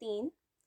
3,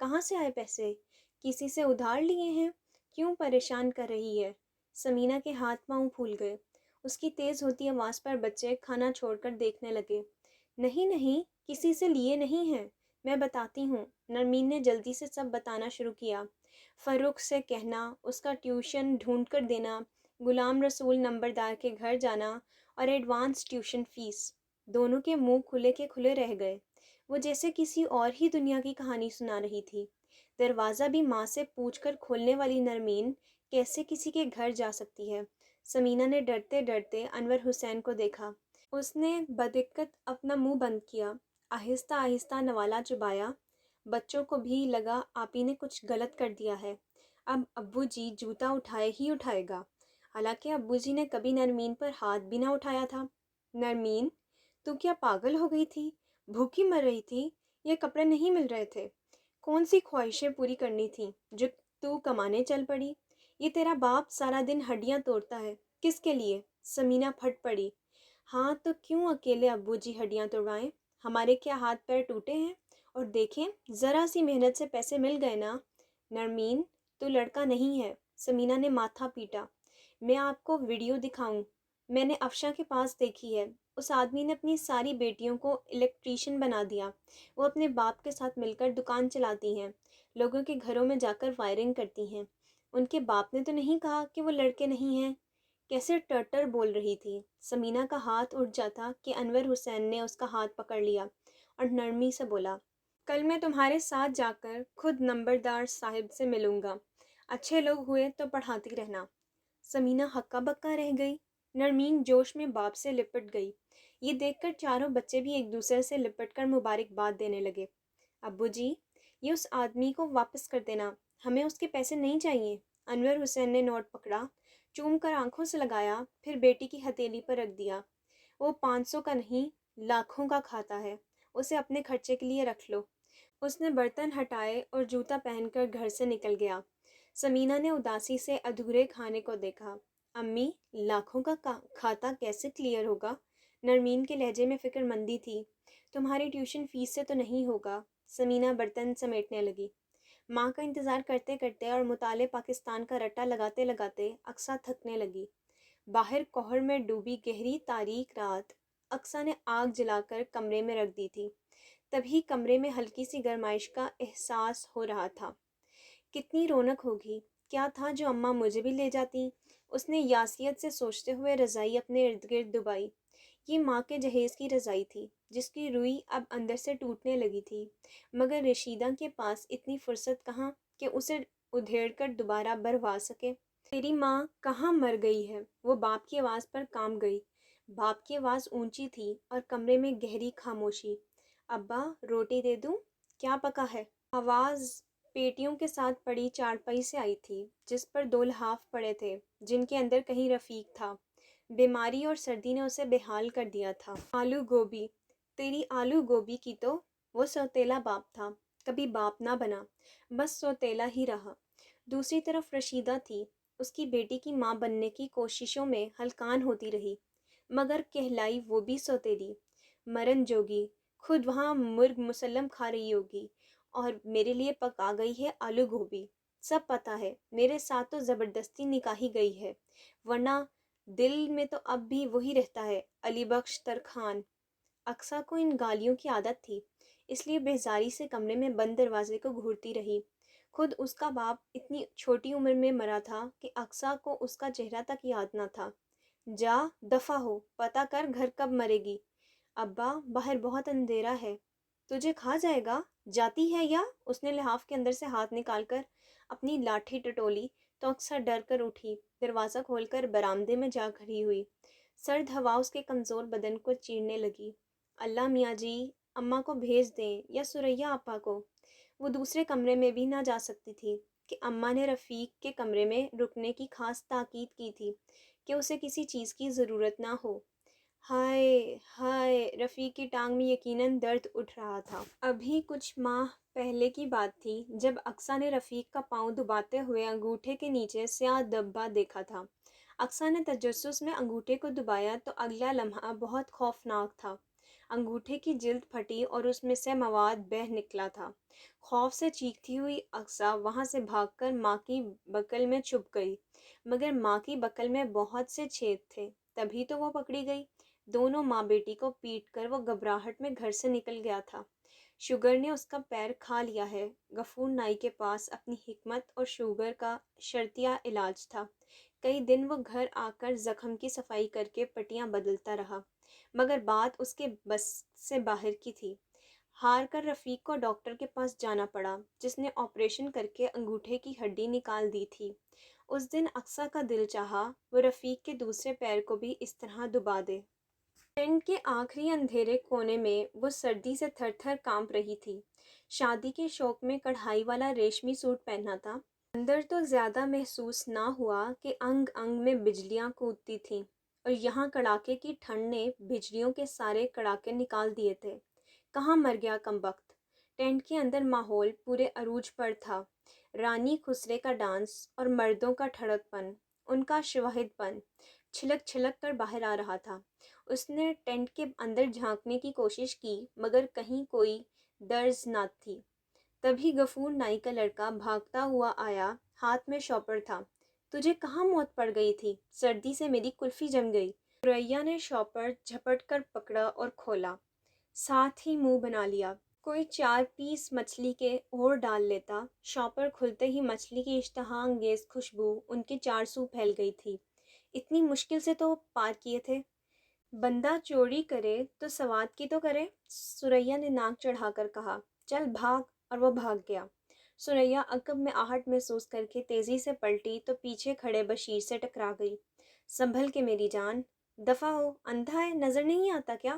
کہاں سے آئے پیسے؟ کسی سے ادھار لیے ہیں؟ کیوں پریشان کر رہی ہے؟ سمینہ کے ہاتھ پاؤں پھول گئے۔ اس کی تیز ہوتی آواز پر بچے کھانا چھوڑ کر دیکھنے لگے۔ نہیں نہیں، کسی سے لیے نہیں ہیں، میں بتاتی ہوں۔ نرمین نے جلدی سے سب بتانا شروع کیا۔ فروخ سے کہنا، اس کا ٹیوشن ڈھونڈ کر دینا، غلام رسول نمبردار کے گھر جانا اور ایڈوانس ٹیوشن فیس۔ دونوں کے منہ کھلے کے کھلے رہ گئے۔ وہ جیسے کسی اور ہی دنیا کی کہانی سنا رہی تھی۔ دروازہ بھی ماں سے پوچھ کر کھولنے والی نرمین کیسے کسی کے گھر جا سکتی ہے؟ سمینہ نے ڈرتے ڈرتے انور حسین کو دیکھا۔ اس نے بدقت اپنا منہ بند کیا، آہستہ آہستہ نوالا چبایا۔ بچوں کو بھی لگا آپی نے کچھ غلط کر دیا ہے، اب ابو جی جوتا اٹھائے ہی اٹھائے گا۔ حالانکہ ابو جی نے کبھی نرمین پر ہاتھ بھی نہ اٹھایا تھا۔ نرمین، تو کیا پاگل ہو گئی تھی؟ بھوکی مر رہی تھی؟ یہ کپڑے نہیں مل رہے تھے؟ کون سی خواہشیں پوری کرنی تھیں جو تو کمانے چل پڑی؟ یہ تیرا باپ سارا دن ہڈیاں توڑتا ہے، کس کے لیے؟ سمینہ پھٹ پڑی۔ ہاں تو کیوں اکیلے ابو جی ہڈیاں توڑائیں؟ ہمارے کیا ہاتھ پیر ٹوٹے ہیں؟ اور دیکھیں، ذرا سی محنت سے پیسے مل گئے نا۔ نرمین، تو لڑکا نہیں ہے۔ سمینہ نے ماتھا پیٹا۔ میں آپ کو ویڈیو دکھاؤں؟ میں نے افشا کے پاس دیکھی ہے۔ اس آدمی نے اپنی ساری بیٹیوں کو الیکٹریشین بنا دیا۔ وہ اپنے باپ کے ساتھ مل کر دکان چلاتی ہیں، لوگوں کے گھروں میں جا کر وائرنگ کرتی ہیں۔ ان کے باپ نے تو نہیں کہا کہ وہ لڑکے نہیں ہیں؟ کیسے ٹرٹر بول رہی تھی۔ سمینہ کا ہاتھ اٹھ جاتا کہ انور حسین نے اس کا ہاتھ پکڑ لیا اور نرمی سے بولا، کل میں تمہارے ساتھ جا کر خود نمبردار صاحب سے ملوں گا۔ اچھے لوگ ہوئے تو پڑھاتی رہنا۔ سمینہ ہکا بکا رہ گئی۔ نرمین جوش میں باپ سے لپٹ گئی۔ یہ دیکھ کر چاروں بچے بھی ایک دوسرے سے لپٹ کر مبارکباد دینے لگے۔ ابو جی، یہ اس آدمی کو واپس کر دینا، ہمیں اس کے پیسے نہیں چاہیے۔ انور حسین نے نوٹ پکڑا، چوم کر آنکھوں سے لگایا، پھر بیٹی کی ہتھیلی پر رکھ دیا۔ وہ 500 کا نہیں، لاکھوں کا کھاتا ہے، اسے اپنے خرچے کے لیے رکھ لو۔ اس نے برتن ہٹائے اور جوتا پہن کر گھر سے نکل گیا۔ سمینہ نے اداسی سے ادھورے کھانے کو دیکھا۔ امی، لاکھوں کا کھاتا کیسے کلیئر ہوگا؟ نرمین کے لہجے میں فکر مندی تھی۔ تمہاری ٹیوشن فیس سے تو نہیں ہوگا۔ سمینہ برتن سمیٹنے لگی۔ ماں کا انتظار کرتے کرتے اور مطالعے پاکستان کا رٹا لگاتے لگاتے اقصیٰ تھکنے لگی۔ باہر کوہر میں ڈوبی گہری تاریک رات۔ اقصیٰ نے آگ جلا کر کمرے میں رکھ دی تھی، تبھی کمرے میں ہلکی سی گرمائش کا احساس ہو رہا تھا۔ کتنی رونق ہوگی، کیا تھا جو اماں مجھے بھی لے جاتی؟ اس نے یاسیت سے سوچتے ہوئے رضائی اپنے ارد گرد دبائی۔ یہ ماں کے جہیز کی رضائی تھی جس کی روئی اب اندر سے ٹوٹنے لگی تھی، مگر رشیدہ کے پاس اتنی فرصت کہاں کہ اسے ادھیڑ کر دوبارہ بھروا سکے۔ تیری ماں کہاں مر گئی ہے؟ وہ باپ کی آواز پر کام گئی۔ باپ کی آواز اونچی تھی اور کمرے میں گہری خاموشی۔ ابا، روٹی دے دوں؟ کیا پکا ہے؟ آواز پیٹیوں کے ساتھ پڑی چارپائی سے آئی تھی جس پر 2 لحاف پڑے تھے جن کے اندر کہیں رفیق تھا۔ بیماری اور سردی نے اسے بحال کر دیا تھا۔ آلو گوبھی، تیری آلو گوبھی کی تو وہ سوتیلا باپ تھا، کبھی باپ نہ بنا، بس سوتیلا ہی رہا۔ دوسری طرف رشیدہ تھی، اس کی بیٹی کی ماں بننے کی کوششوں میں ہلکان ہوتی رہی، مگر کہلائی وہ بھی سوتیلی، مرن جوگی، خود وہاں مرغ مسلم کھا رہی ہوگی، اور میرے لیے پکا گئی ہے آلو گوبھی۔ سب پتہ ہے، میرے ساتھ تو زبردستی نکاحی گئی ہے، ورنہ دل میں تو اب بھی وہی رہتا ہے، علی بخش ترکھان۔ اقصیٰ کو ان گالیوں کی عادت تھی، اس لیے بیزاری سے کمرے میں بند دروازے کو گھورتی رہی۔ خود اس کا باپ اتنی چھوٹی عمر میں مرا تھا کہ اقصیٰ کو اس کا چہرہ تک یاد نہ تھا۔ جا دفع ہو، پتہ کر گھر کب مرے گی۔ ابا، باہر بہت اندھیرا ہے، تجھے کھا جائے گا، جاتی ہے یا؟ اس نے لحاف کے اندر سے ہاتھ نکال کر اپنی لاٹھی ٹٹولی تو اقصیٰ ڈر کر اٹھی، دروازہ کھول کر برآمدے میں جا کھڑی ہوئی۔ سرد ہوا اس کے کمزور بدن کو چیرنے لگی۔ اللہ میاں جی، اماں کو بھیج دیں یا سریا آپا کو۔ وہ دوسرے کمرے میں بھی نہ جا سکتی تھی کہ اماں نے رفیق کے کمرے میں رکنے کی خاص تاکید کی تھی کہ اسے کسی چیز کی ضرورت نہ ہو۔ ہائے ہائے، رفیق کی ٹانگ میں یقیناً درد اٹھ رہا تھا۔ ابھی کچھ ماہ پہلے کی بات تھی جب اقصیٰ نے رفیق کا پاؤں دباتے ہوئے انگوٹھے کے نیچے سیاہ دھبا دیکھا تھا۔ اقصیٰ نے تجسس میں انگوٹھے کو دبایا تو اگلا لمحہ بہت خوفناک تھا۔ انگوٹھے کی جلد پھٹی اور اس میں سے مواد بہہ نکلا تھا۔ خوف سے چیختی ہوئی اقصیٰ وہاں سے بھاگ کر ماں کی بکل میں چھپ گئی، مگر ماں کی بکل میں بہت سے چھید تھے، تبھی تو وہ پکڑی گئی۔ دونوں ماں بیٹی کو پیٹ کر وہ گھبراہٹ میں گھر سے نکل گیا تھا۔ شوگر نے اس کا پیر کھا لیا ہے۔ غفور نائی کے پاس اپنی حکمت اور شوگر کا شرطیہ علاج تھا۔ کئی دن وہ گھر آ کر زخم کی صفائی کر کے پٹیاں بدلتا رہا، مگر بات اس کے بس سے باہر کی تھی۔ ہار کر رفیق کو ڈاکٹر کے پاس جانا پڑا، جس نے آپریشن کر کے انگوٹھے کی ہڈی نکال دی تھی۔ اس دن اقصیٰ کا دل چاہا وہ رفیق کے دوسرے پیر کو بھی اس طرح دبا دے۔ ٹینٹ کے آخری اندھیرے کونے میں وہ سردی سے تھر تھر کانپ رہی تھی۔ شادی کے شوق میں کڑھائی والا ریشمی سوٹ پہنا تھا۔ اندر تو زیادہ محسوس نہ ہوا کہ انگ انگ میں بجلیاں کودتی تھیں، اور یہاں کڑاکے کی ٹھنڈ نے بجلیوں کے سارے کڑاکے نکال دیے تھے۔ کہاں مر گیا کمبخت! ٹینٹ کے اندر ماحول پورے عروج پر تھا۔ رانی خسرے کا ڈانس اور مردوں کا ٹھڑک پن، ان کا شواہد پن چھلک چھلک کر باہر آ رہا تھا۔ اس نے ٹینٹ کے اندر جھانکنے کی کوشش کی، مگر کہیں کوئی درز نہ تھی۔ تبھی غفور نائی کا لڑکا بھاگتا ہوا آیا، ہاتھ میں شاپر تھا۔ تجھے کہاں موت پڑ گئی تھی؟ سردی سے میری کلفی جم گئی۔ ثریا نے شاپر جھپٹ کر پکڑا اور کھولا، ساتھ ہی منہ بنا لیا۔ کوئی 4 پیس مچھلی کے اور ڈال لیتا۔ شاپر کھلتے ہی مچھلی کی اشتہا انگیز خوشبو ان کے چارسو پھیل گئی تھی۔ اتنی مشکل سے تو پار کیے تھے۔ بندہ چوری کرے تو سواد کی تو کرے، ثریا نے ناک چڑھا کر کہا۔ چل بھاگ، اور وہ بھاگ گیا۔ ثریا عقب میں آہٹ محسوس کر کے تیزی سے پلٹی تو پیچھے کھڑے بشیر سے ٹکرا گئی۔ سنبھل کے میری جان، دفع ہو، اندھا ہے، نظر نہیں آتا کیا؟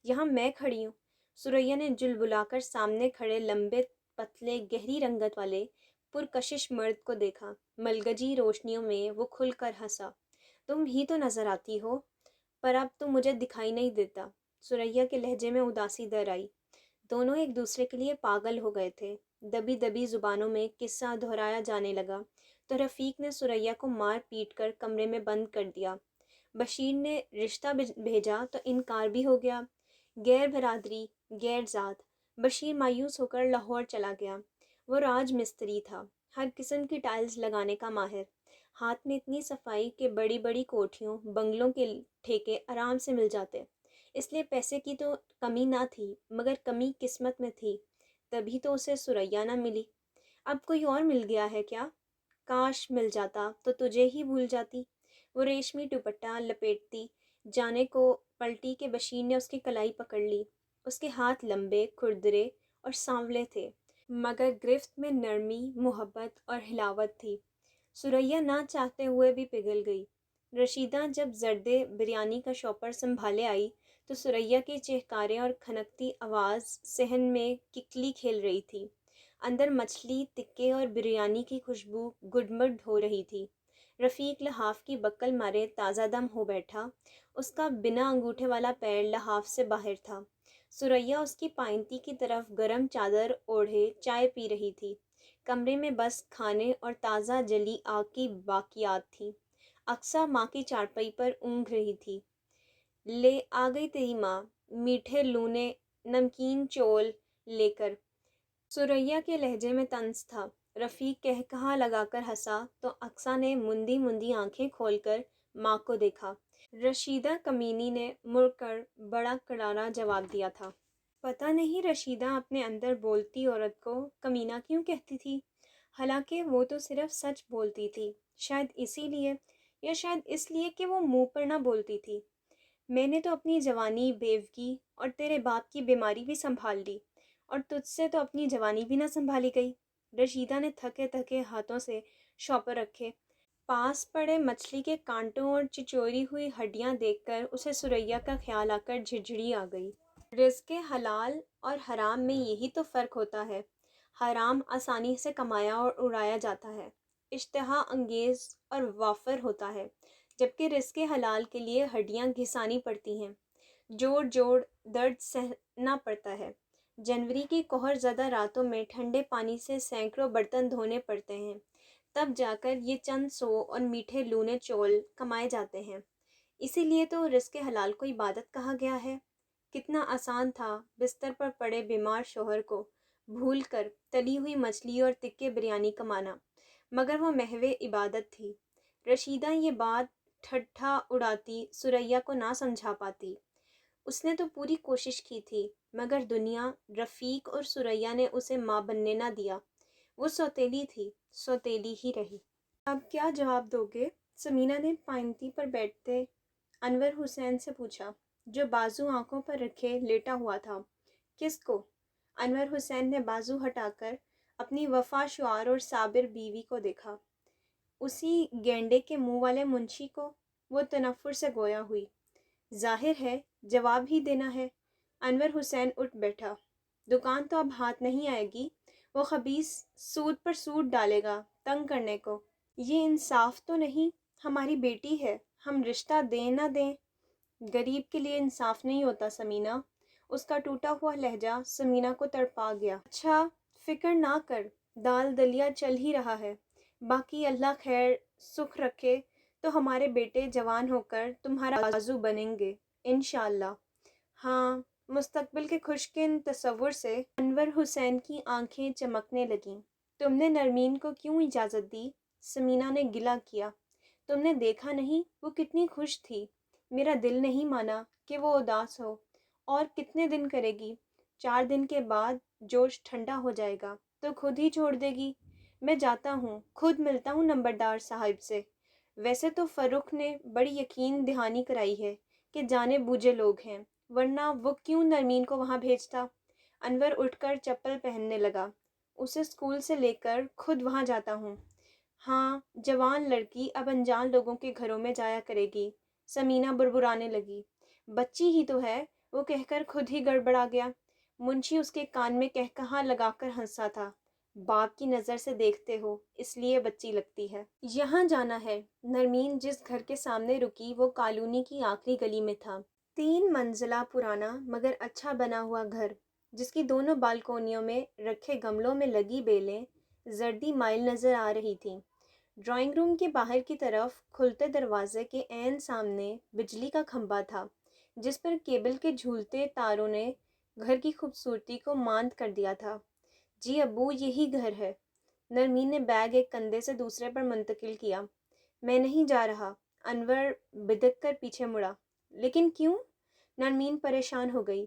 یہاں میں کھڑی ہوں۔ ثریا نے جل بلا کر سامنے کھڑے لمبے پتلے گہری رنگت والے پرکشش مرد کو دیکھا۔ ملگجی روشنیوں میں وہ کھل کر ہنسا۔ تم ہی تو نظر آتی ہو، پر اب تو مجھے دکھائی نہیں دیتا۔ ثریا کے لہجے میں اداسی در آئی۔ دونوں ایک دوسرے کے لیے پاگل ہو گئے تھے۔ دبی دبی زبانوں میں قصہ دہرایا جانے لگا تو رفیق نے ثریا کو مار پیٹ کر کمرے میں بند کر دیا۔ بشیر نے رشتہ بھیجا تو انکار بھی ہو گیا۔ غیر برادری، غیر ذات۔ بشیر مایوس ہو کر لاہور چلا گیا۔ وہ راج مستری تھا، ہر قسم کی ٹائلز لگانے کا ماہر۔ ہاتھ میں اتنی صفائی کہ بڑی بڑی کوٹھیوں، بنگلوں کے ٹھیکے آرام سے مل جاتے۔ اس لیے پیسے کی تو کمی نہ تھی، مگر کمی قسمت میں تھی، تبھی تو اسے ثریا نہ ملی۔ اب کوئی اور مل گیا ہے کیا؟ کاش مل جاتا تو تجھے ہی بھول جاتی۔ وہ ریشمی دوپٹہ لپیٹتی جانے کو پلٹی کہ بشیر نے اس کی کلائی پکڑ لی۔ اس کے ہاتھ لمبے، کھردرے اور سانولے تھے، مگر گرفت میں نرمی، محبت اور حلاوت تھی۔ ثریا نہ چاہتے ہوئے بھی پگھل گئی۔ رشیدہ جب زردے بریانی کا شاپر سنبھالے آئی تو ثریا کی چہکاریں اور کھنکتی آواز صحن میں ککلی کھیل رہی تھی۔ اندر مچھلی ٹکے اور بریانی کی خوشبو گڈمڈ ہو رہی تھی۔ رفیق لحاف کی بکل مارے تازہ دم ہو بیٹھا۔ اس کا بنا انگوٹھے والا پیر لحاف سے باہر تھا۔ ثریا اس کی پائنتی کی طرف گرم چادر اوڑھے چائے پی رہی تھی۔ کمرے میں بس کھانے اور تازہ جلی آگ کی باقیات تھیں۔ اقصیٰ ماں کی چارپائی پر اونگھ رہی تھی۔ لے آ گئی تیری ماں، میٹھے لونے نمکین چول لے کر۔ ثریا کے لہجے میں طنز تھا۔ رفیق قہقہا لگا کر ہنسا تو اقصیٰ نے مندی مندی آنکھیں کھول کر ماں کو دیکھا۔ رشیدہ کمینی نے مڑ کر بڑا کرارا جواب دیا تھا۔ پتہ نہیں رشیدہ اپنے اندر بولتی عورت کو کمینہ کیوں کہتی تھی، حالانکہ وہ تو صرف سچ بولتی تھی۔ شاید اسی لیے، یا شاید اس لیے کہ وہ منہ پر نہ بولتی تھی۔ میں نے تو اپنی جوانی بیوگی اور تیرے باپ کی بیماری بھی سنبھال لی، اور تجھ سے تو اپنی جوانی بھی نہ سنبھالی گئی۔ رشیدہ نے تھکے تھکے ہاتھوں سے شاپر رکھے۔ پاس پڑے مچھلی کے کانٹوں اور چچوری ہوئی ہڈیاں دیکھ کر اسے ثریا کا خیال آ کر جھڑجھڑی آ گئی۔ رزق حلال اور حرام میں یہی تو فرق ہوتا ہے۔ حرام آسانی سے کمایا اور اڑایا جاتا ہے، اشتہا انگیز اور وافر ہوتا ہے، جبکہ رزق حلال کے لیے ہڈیاں گھسانی پڑتی ہیں، جوڑ جوڑ درد سہنا پڑتا ہے۔ جنوری کی قہر زدہ راتوں میں ٹھنڈے پانی سے سینکڑوں برتن دھونے پڑتے ہیں، تب جا کر یہ چند سو اور میٹھے لونے چول کمائے جاتے ہیں۔ اسی لیے تو رزق حلال کو عبادت کہا گیا ہے۔ کتنا آسان تھا بستر پر پڑے بیمار شوہر کو بھول کر تلی ہوئی مچھلی اور تکے بریانی کمانا، مگر وہ محو عبادت تھی۔ رشیدہ یہ بات ٹھٹھا اڑاتی ثریا کو نہ سمجھا پاتی۔ اس نے تو پوری کوشش کی تھی، مگر دنیا، رفیق اور ثریا نے اسے ماں بننے نہ دیا۔ وہ سوتیلی تھی، سوتیلی ہی رہی۔ اب کیا جواب دو گے؟ سمینہ نے پائنتی پر بیٹھتے انور حسین سے پوچھا، جو بازو آنکھوں پر رکھے لیٹا ہوا تھا۔ کس کو؟ انور حسین نے بازو ہٹا کر اپنی وفا شعار اور صابر بیوی کو دیکھا۔ اسی گینڈے کے منہ والے منشی کو؟ وہ تنفر سے گویا ہوئی۔ ظاہر ہے جواب ہی دینا ہے۔ انور حسین اٹھ بیٹھا۔ دکان تو اب ہاتھ نہیں آئے گی، وہ خبیث سود پر سود ڈالے گا تنگ کرنے کو۔ یہ انصاف تو نہیں، ہماری بیٹی ہے، ہم رشتہ دیں نہ دیں۔ غریب کے لیے انصاف نہیں ہوتا سمینہ۔ اس کا ٹوٹا ہوا لہجہ سمینہ کو تڑپا گیا۔ اچھا فکر نہ کر، دال دلیا چل ہی رہا ہے، باقی اللہ خیر سکھ رکھے تو ہمارے بیٹے جوان ہو کر تمہارا بازو بنیں گے انشاءاللہ۔ ہاں، مستقبل کے خوشگوار تصور سے انور حسین کی آنکھیں چمکنے لگیں۔ تم نے نرمین کو کیوں اجازت دی؟ سمینہ نے گلہ کیا۔ تم نے دیکھا نہیں وہ کتنی خوش تھی؟ میرا دل نہیں مانا کہ وہ اداس ہو۔ اور کتنے دن کرے گی؟ 4 دن کے بعد جوش ٹھنڈا ہو جائے گا تو خود ہی چھوڑ دے گی۔ میں جاتا ہوں، خود ملتا ہوں نمبردار صاحب سے۔ ویسے تو فرخ نے بڑی یقین دہانی کرائی ہے کہ جانے بوجھے لوگ ہیں، ورنہ وہ کیوں نرمین کو وہاں بھیجتا؟ انور اٹھ کر چپل پہننے لگا۔ اسے اسکول سے لے کر خود وہاں جاتا ہوں۔ ہاں، جوان لڑکی اب انجان لوگوں کے گھروں میں جایا کرے گی۔ سمینہ بربرانے لگی۔ بچی ہی تو ہے، وہ کہہ کر خود ہی گڑبڑا گیا۔ منشی اس کے کان میں کہکہا لگا کر ہنسا تھا۔ باپ کی نظر سے دیکھتے ہو اس لیے بچی لگتی ہے۔ یہاں جانا ہے۔ نرمین جس گھر کے سامنے رکی وہ کالونی کی آخری گلی میں تھا۔ 3 منزلہ پرانا مگر اچھا بنا ہوا گھر، جس کی دونوں بالکونیوں میں رکھے گملوں میں لگی بیلیں زردی مائل نظر آ رہی تھیں۔ ڈرائنگ روم کے باہر کی طرف کھلتے دروازے کے عین سامنے بجلی کا کھمبا تھا، جس پر کیبل کے جھولتے تاروں نے گھر کی خوبصورتی کو ماند کر دیا تھا۔ جی ابو، یہی گھر ہے۔ نرمین نے بیگ ایک کندھے سے دوسرے پر منتقل کیا۔ میں نہیں جا رہا۔ انور بدک کر پیچھے مڑا۔ لیکن کیوں؟ نرمین پریشان ہو گئی۔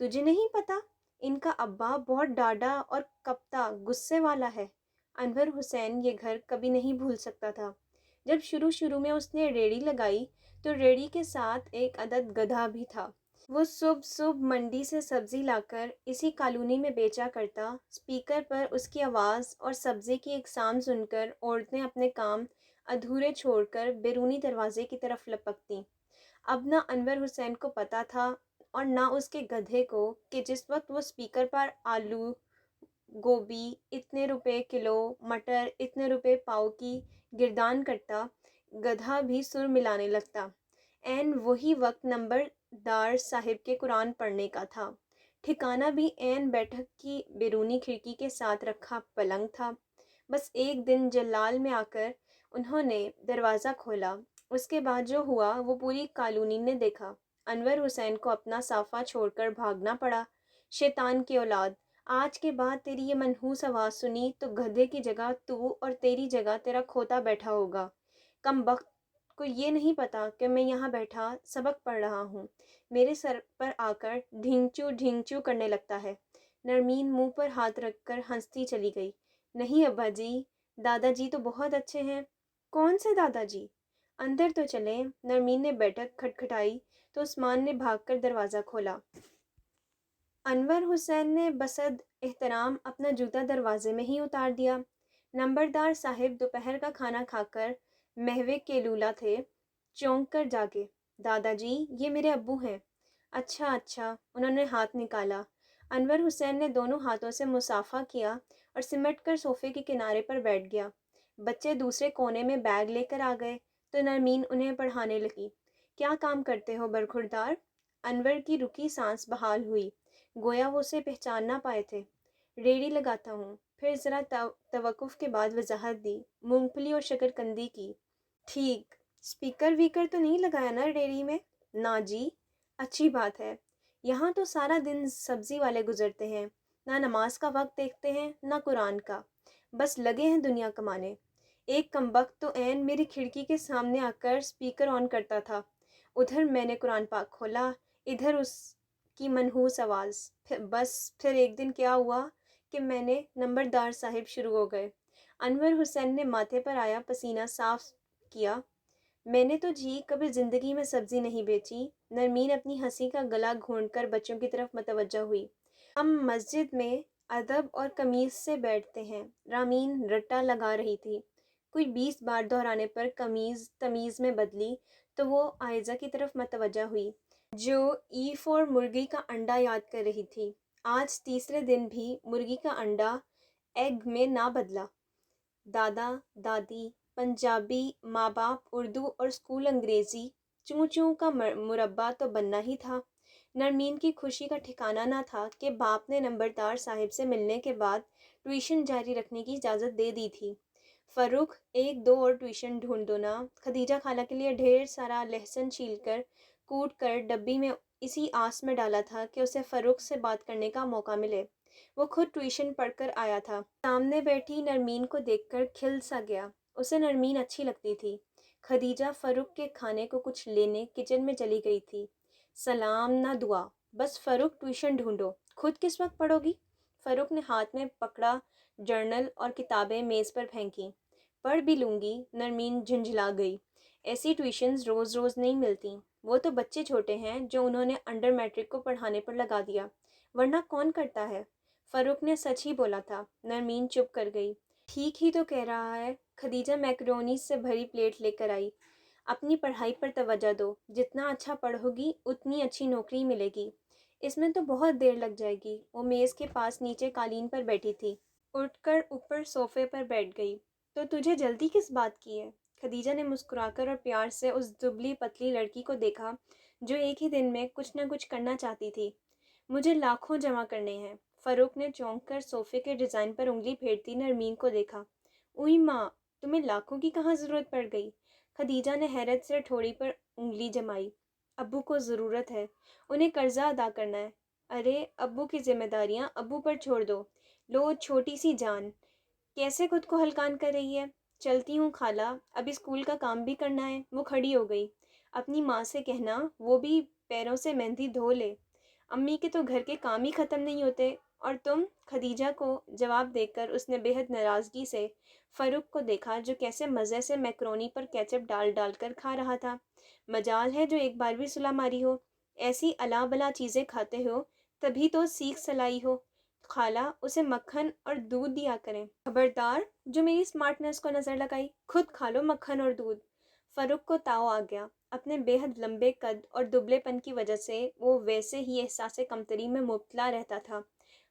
تجھے نہیں پتا؟ ان کا ابا بہت ڈاڈا اور کپتا غصے والا ہے۔ انور حسین یہ گھر کبھی نہیں بھول سکتا تھا۔ جب شروع میں اس نے ریڑھی لگائی تو ریڑھی کے ساتھ ایک عدد گدھا بھی تھا۔ وہ صبح منڈی سے سبزی لا کر اسی کالونی میں بیچا کرتا۔ اسپیکر پر اس کی آواز اور سبزی کی اقسام سن کر عورتیں اپنے کام ادھورے چھوڑ کر بیرونی دروازے کی طرف لپکتیں۔ اب نہ انور حسین کو پتہ تھا اور نہ اس کے گدھے کو کہ جس وقت وہ اسپیکر پر آلو گوبھی اتنے روپے کلو، مٹر اتنے روپے پاؤ کی گردان کرتا، گدھا بھی سر ملانے لگتا۔ عین وہی وقت نمبردار صاحب کے قرآن پڑھنے کا تھا۔ ٹھکانہ بھی عین بیٹھک کی بیرونی کھڑکی کے ساتھ رکھا پلنگ تھا۔ بس ایک دن جلال میں آ کر انہوں نے دروازہ کھولا۔ اس کے بعد جو ہوا وہ پوری کالونی نے دیکھا۔ انور حسین کو اپنا صافہ چھوڑ کر بھاگنا پڑا۔ شیطان کی اولاد، آج کے بعد تیری یہ منحوس آواز سنی تو گدھے کی جگہ تو اور تیری جگہ تیرا کھوتا بیٹھا ہوگا۔ کم بخت کو یہ نہیں پتا کہ میں یہاں بیٹھا سبق پڑھ رہا ہوں، میرے سر پر آ کر ڈھینچو ڈھینچو کرنے لگتا ہے۔ نرمین منہ پر ہاتھ رکھ کر ہنستی چلی گئی۔ نہیں ابا جی، دادا جی تو بہت اچھے ہیں۔ کون سے دادا جی؟ اندر تو چلیں۔ نرمین نے بیٹھک کھٹکھٹائی تو عثمان نے بھاگ کر دروازہ کھولا۔ انور حسین نے بصد احترام اپنا جوتا دروازے میں ہی اتار دیا۔ نمبردار صاحب دوپہر کا کھانا کھا کر محو کیلولہ تھے۔ چونک کر جاگے۔ دادا جی، یہ میرے ابو ہیں۔ اچھا اچھا۔ انہوں نے ہاتھ نکالا۔ انور حسین نے دونوں ہاتھوں سے مصافحہ کیا اور سمٹ کر صوفے کے کنارے پر بیٹھ گیا۔ بچے دوسرے کونے میں بیگ لے کر آ گئے تو نرمین انہیں پڑھانے لگی۔ کیا کام کرتے ہو برخوردار؟ انور کی رکی سانس بحال ہوئی، گویا وہ اسے پہچان نہ پائے تھے۔ ریڑھی لگاتا ہوں۔ پھر ذرا توقف کے بعد وضاحت دی۔ مونگ پھلی اور شکرکندی کی۔ ٹھیک۔ اسپیکر ویکر تو نہیں لگایا نا ریڑھی میں؟ نا جی۔ اچھی بات ہے۔ یہاں تو سارا دن سبزی والے گزرتے ہیں، نہ نماز کا وقت دیکھتے ہیں نہ قرآن کا، بس لگے ہیں دنیا کمانے۔ ایک کمبخت تو عین میری کھڑکی کے سامنے آ کر اسپیکر آن کرتا تھا۔ ادھر میں نے قرآن پاک کھولا، ادھر اس کی منحوس آواز۔ پھر ایک دن کیا ہوا کہ میں نے نمبردار صاحب شروع ہو گئے۔ انور حسین نے ماتھے پر آیا پسینہ صاف کیا۔ میں نے تو جی کبھی زندگی میں سبزی نہیں بیچی۔ نرمین اپنی ہنسی کا گلا گھونٹ کر بچوں کی طرف متوجہ ہوئی۔ ہم مسجد میں ادب اور قمیص سے بیٹھتے ہیں، رامین رٹا لگا رہی تھی۔ کوئی 20 بار دہرانے پر قمیض تمیز میں بدلی تو وہ عائزہ کی طرف متوجہ ہوئی، جو ای فور مرغی کا انڈا یاد کر رہی تھی۔ آج تیسرے دن بھی مرغی کا انڈا ایگ میں نہ بدلا۔ دادا دادی پنجابی، ماں باپ اردو اور اسکول انگریزی، چوں چوں کا مربع تو بننا ہی تھا۔ نرمین کی خوشی کا ٹھکانہ نہ تھا کہ باپ نے نمبردار صاحب سے ملنے کے بعد ٹیوشن جاری رکھنے کی اجازت دے دی تھی۔ فروخ، ایک دو اور ٹیوشن ڈھونڈو نا۔ خدیجہ خالہ کے لیے ڈھیر سارا لہسن چھیل کر کوٹ کر ڈبی میں اسی آس میں ڈالا تھا کہ اسے فروخ سے بات کرنے کا موقع ملے۔ وہ خود ٹیوشن پڑھ کر آیا تھا۔ سامنے بیٹھی نرمین کو دیکھ کر کھل سا گیا۔ اسے نرمین اچھی لگتی تھی۔ خدیجہ فروخ کے کھانے کو کچھ لینے کچن میں چلی گئی تھی۔ سلام نہ دعا، بس فروخ ٹیوشن ڈھونڈو، خود کس وقت پڑھو گی؟ فروخ نے ہاتھ میں پکڑا جرنل اور کتابیں میز پر پھینکیں۔ پڑھ بھی لوں گی، نرمین جھنجھلا گئی۔ ایسی ٹیوشنز روز روز نہیں ملتیں۔ وہ تو بچے چھوٹے ہیں جو انہوں نے انڈر میٹرک کو پڑھانے پر لگا دیا، ورنہ کون کرتا ہے؟ فروخ نے سچ ہی بولا تھا۔ نرمین چپ کر گئی۔ ٹھیک ہی تو کہہ رہا ہے۔ خدیجہ میکرونی سے بھری پلیٹ لے کر آئی۔ اپنی پڑھائی پر توجہ دو، جتنا اچھا پڑھو گی اتنی اچھی نوکری ملے گی۔ اس میں تو بہت دیر لگ جائے گی۔ وہ میز کے پاس نیچے قالین پر بیٹھی تھی، اٹھ کر اوپر صوفے پر بیٹھ گئی۔ تو تجھے جلدی کس بات کی ہے؟ خدیجہ نے مسکرا کر اور پیار سے اس دبلی پتلی لڑکی کو دیکھا جو ایک ہی دن میں کچھ نہ کچھ کرنا چاہتی تھی۔ مجھے لاکھوں جمع کرنے ہیں۔ فروخ نے چونک کر صوفے کے ڈیزائن پر انگلی پھیرتی نرمین کو دیکھا۔ اوئی ماں، تمہیں لاکھوں کی کہاں ضرورت پڑ گئی؟ خدیجہ نے حیرت سے ٹھوڑی پر انگلی جمائی۔ ابو کو ضرورت ہے، انہیں قرضہ ادا کرنا ہے۔ ارے ابو کی ذمہ داریاں ابو پر چھوڑ دو۔ لو چھوٹی سی جان، کیسے خود کو ہلکان کر رہی ہے۔ چلتی ہوں خالہ، ابھی اسکول کا کام بھی کرنا ہے۔ وہ کھڑی ہو گئی۔ اپنی ماں سے کہنا وہ بھی پیروں سے مہندی دھو لے، امی کے تو گھر کے کام ہی ختم نہیں ہوتے۔ اور تم؟ خدیجہ کو جواب دے کر اس نے بے حد ناراضگی سے فروخ کو دیکھا جو کیسے مزے سے میکرونی پر کیچپ ڈال ڈال کر کھا رہا تھا۔ مجال ہے جو ایک بار بھی صلح ماری ہو۔ ایسی الا بلا چیزیں کھاتے ہو تبھی تو سیکھ سلائی ہو۔ خالہ، اسے مکھن اور دودھ دیا کریں۔ خبردار جو میری سمارٹنس کو نظر لگائی، خود کھا لو مکھن اور دودھ۔ فروخ کو تاؤ آ گیا۔ اپنے بے حد لمبے قد اور دبلے پن کی وجہ سے وہ ویسے ہی احساس کمتری میں مبتلا رہتا تھا۔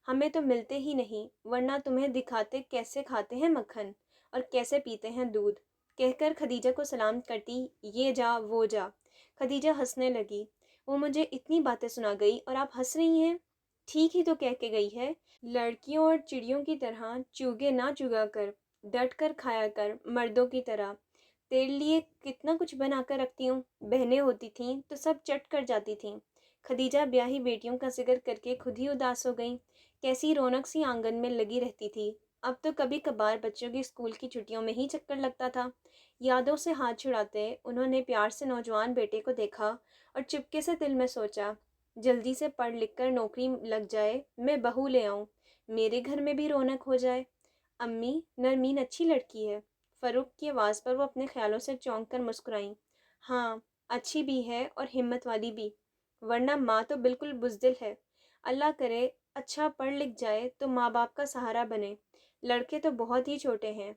ہمیں تو ملتے ہی نہیں، ورنہ تمہیں دکھاتے کیسے کھاتے ہیں مکھن اور کیسے پیتے ہیں دودھ، کہہ کر خدیجہ کو سلام کرتی یہ جا وہ جا۔ خدیجہ ہنسنے لگی۔ وہ مجھے اتنی باتیں سنا گئی اور آپ ہنس رہی ہیں؟ ٹھیک ہی تو کہہ کے گئی ہے، لڑکیوں اور چڑیوں کی طرح چوگے نہ چگا کر، ڈٹ کر کھایا کر، مردوں کی طرح۔ تیرے لیے کتنا کچھ بنا کر رکھتی ہوں۔ بہنیں ہوتی تھیں تو سب چٹ کر جاتی تھیں۔ خدیجہ بیاہی بیٹیوں کا ذکر کر کے خود ہی اداس ہو گئیں۔ کیسی رونق سی آنگن میں لگی رہتی تھی۔ اب تو کبھی کبھار بچوں کی اسکول کی چھٹیوں میں ہی چکر لگتا تھا۔ یادوں سے ہاتھ چھڑاتے انہوں نے پیار سے نوجوان بیٹے کو دیکھا اور چپکے سے دل میں سوچا، جلدی سے پڑھ لکھ کر نوکری لگ جائے، میں بہو لے آؤں، میرے گھر میں بھی رونق ہو جائے۔ امی، نرمین اچھی لڑکی ہے۔ فروخ کی آواز پر وہ اپنے خیالوں سے چونک کر مسکرائیں۔ ہاں، اچھی بھی ہے اور ہمت والی بھی، ورنہ ماں تو بالکل بزدل ہے۔ اللہ کرے اچھا پڑھ لکھ جائے تو ماں باپ کا سہارا بنے۔ لڑکے تو بہت ہی چھوٹے ہیں۔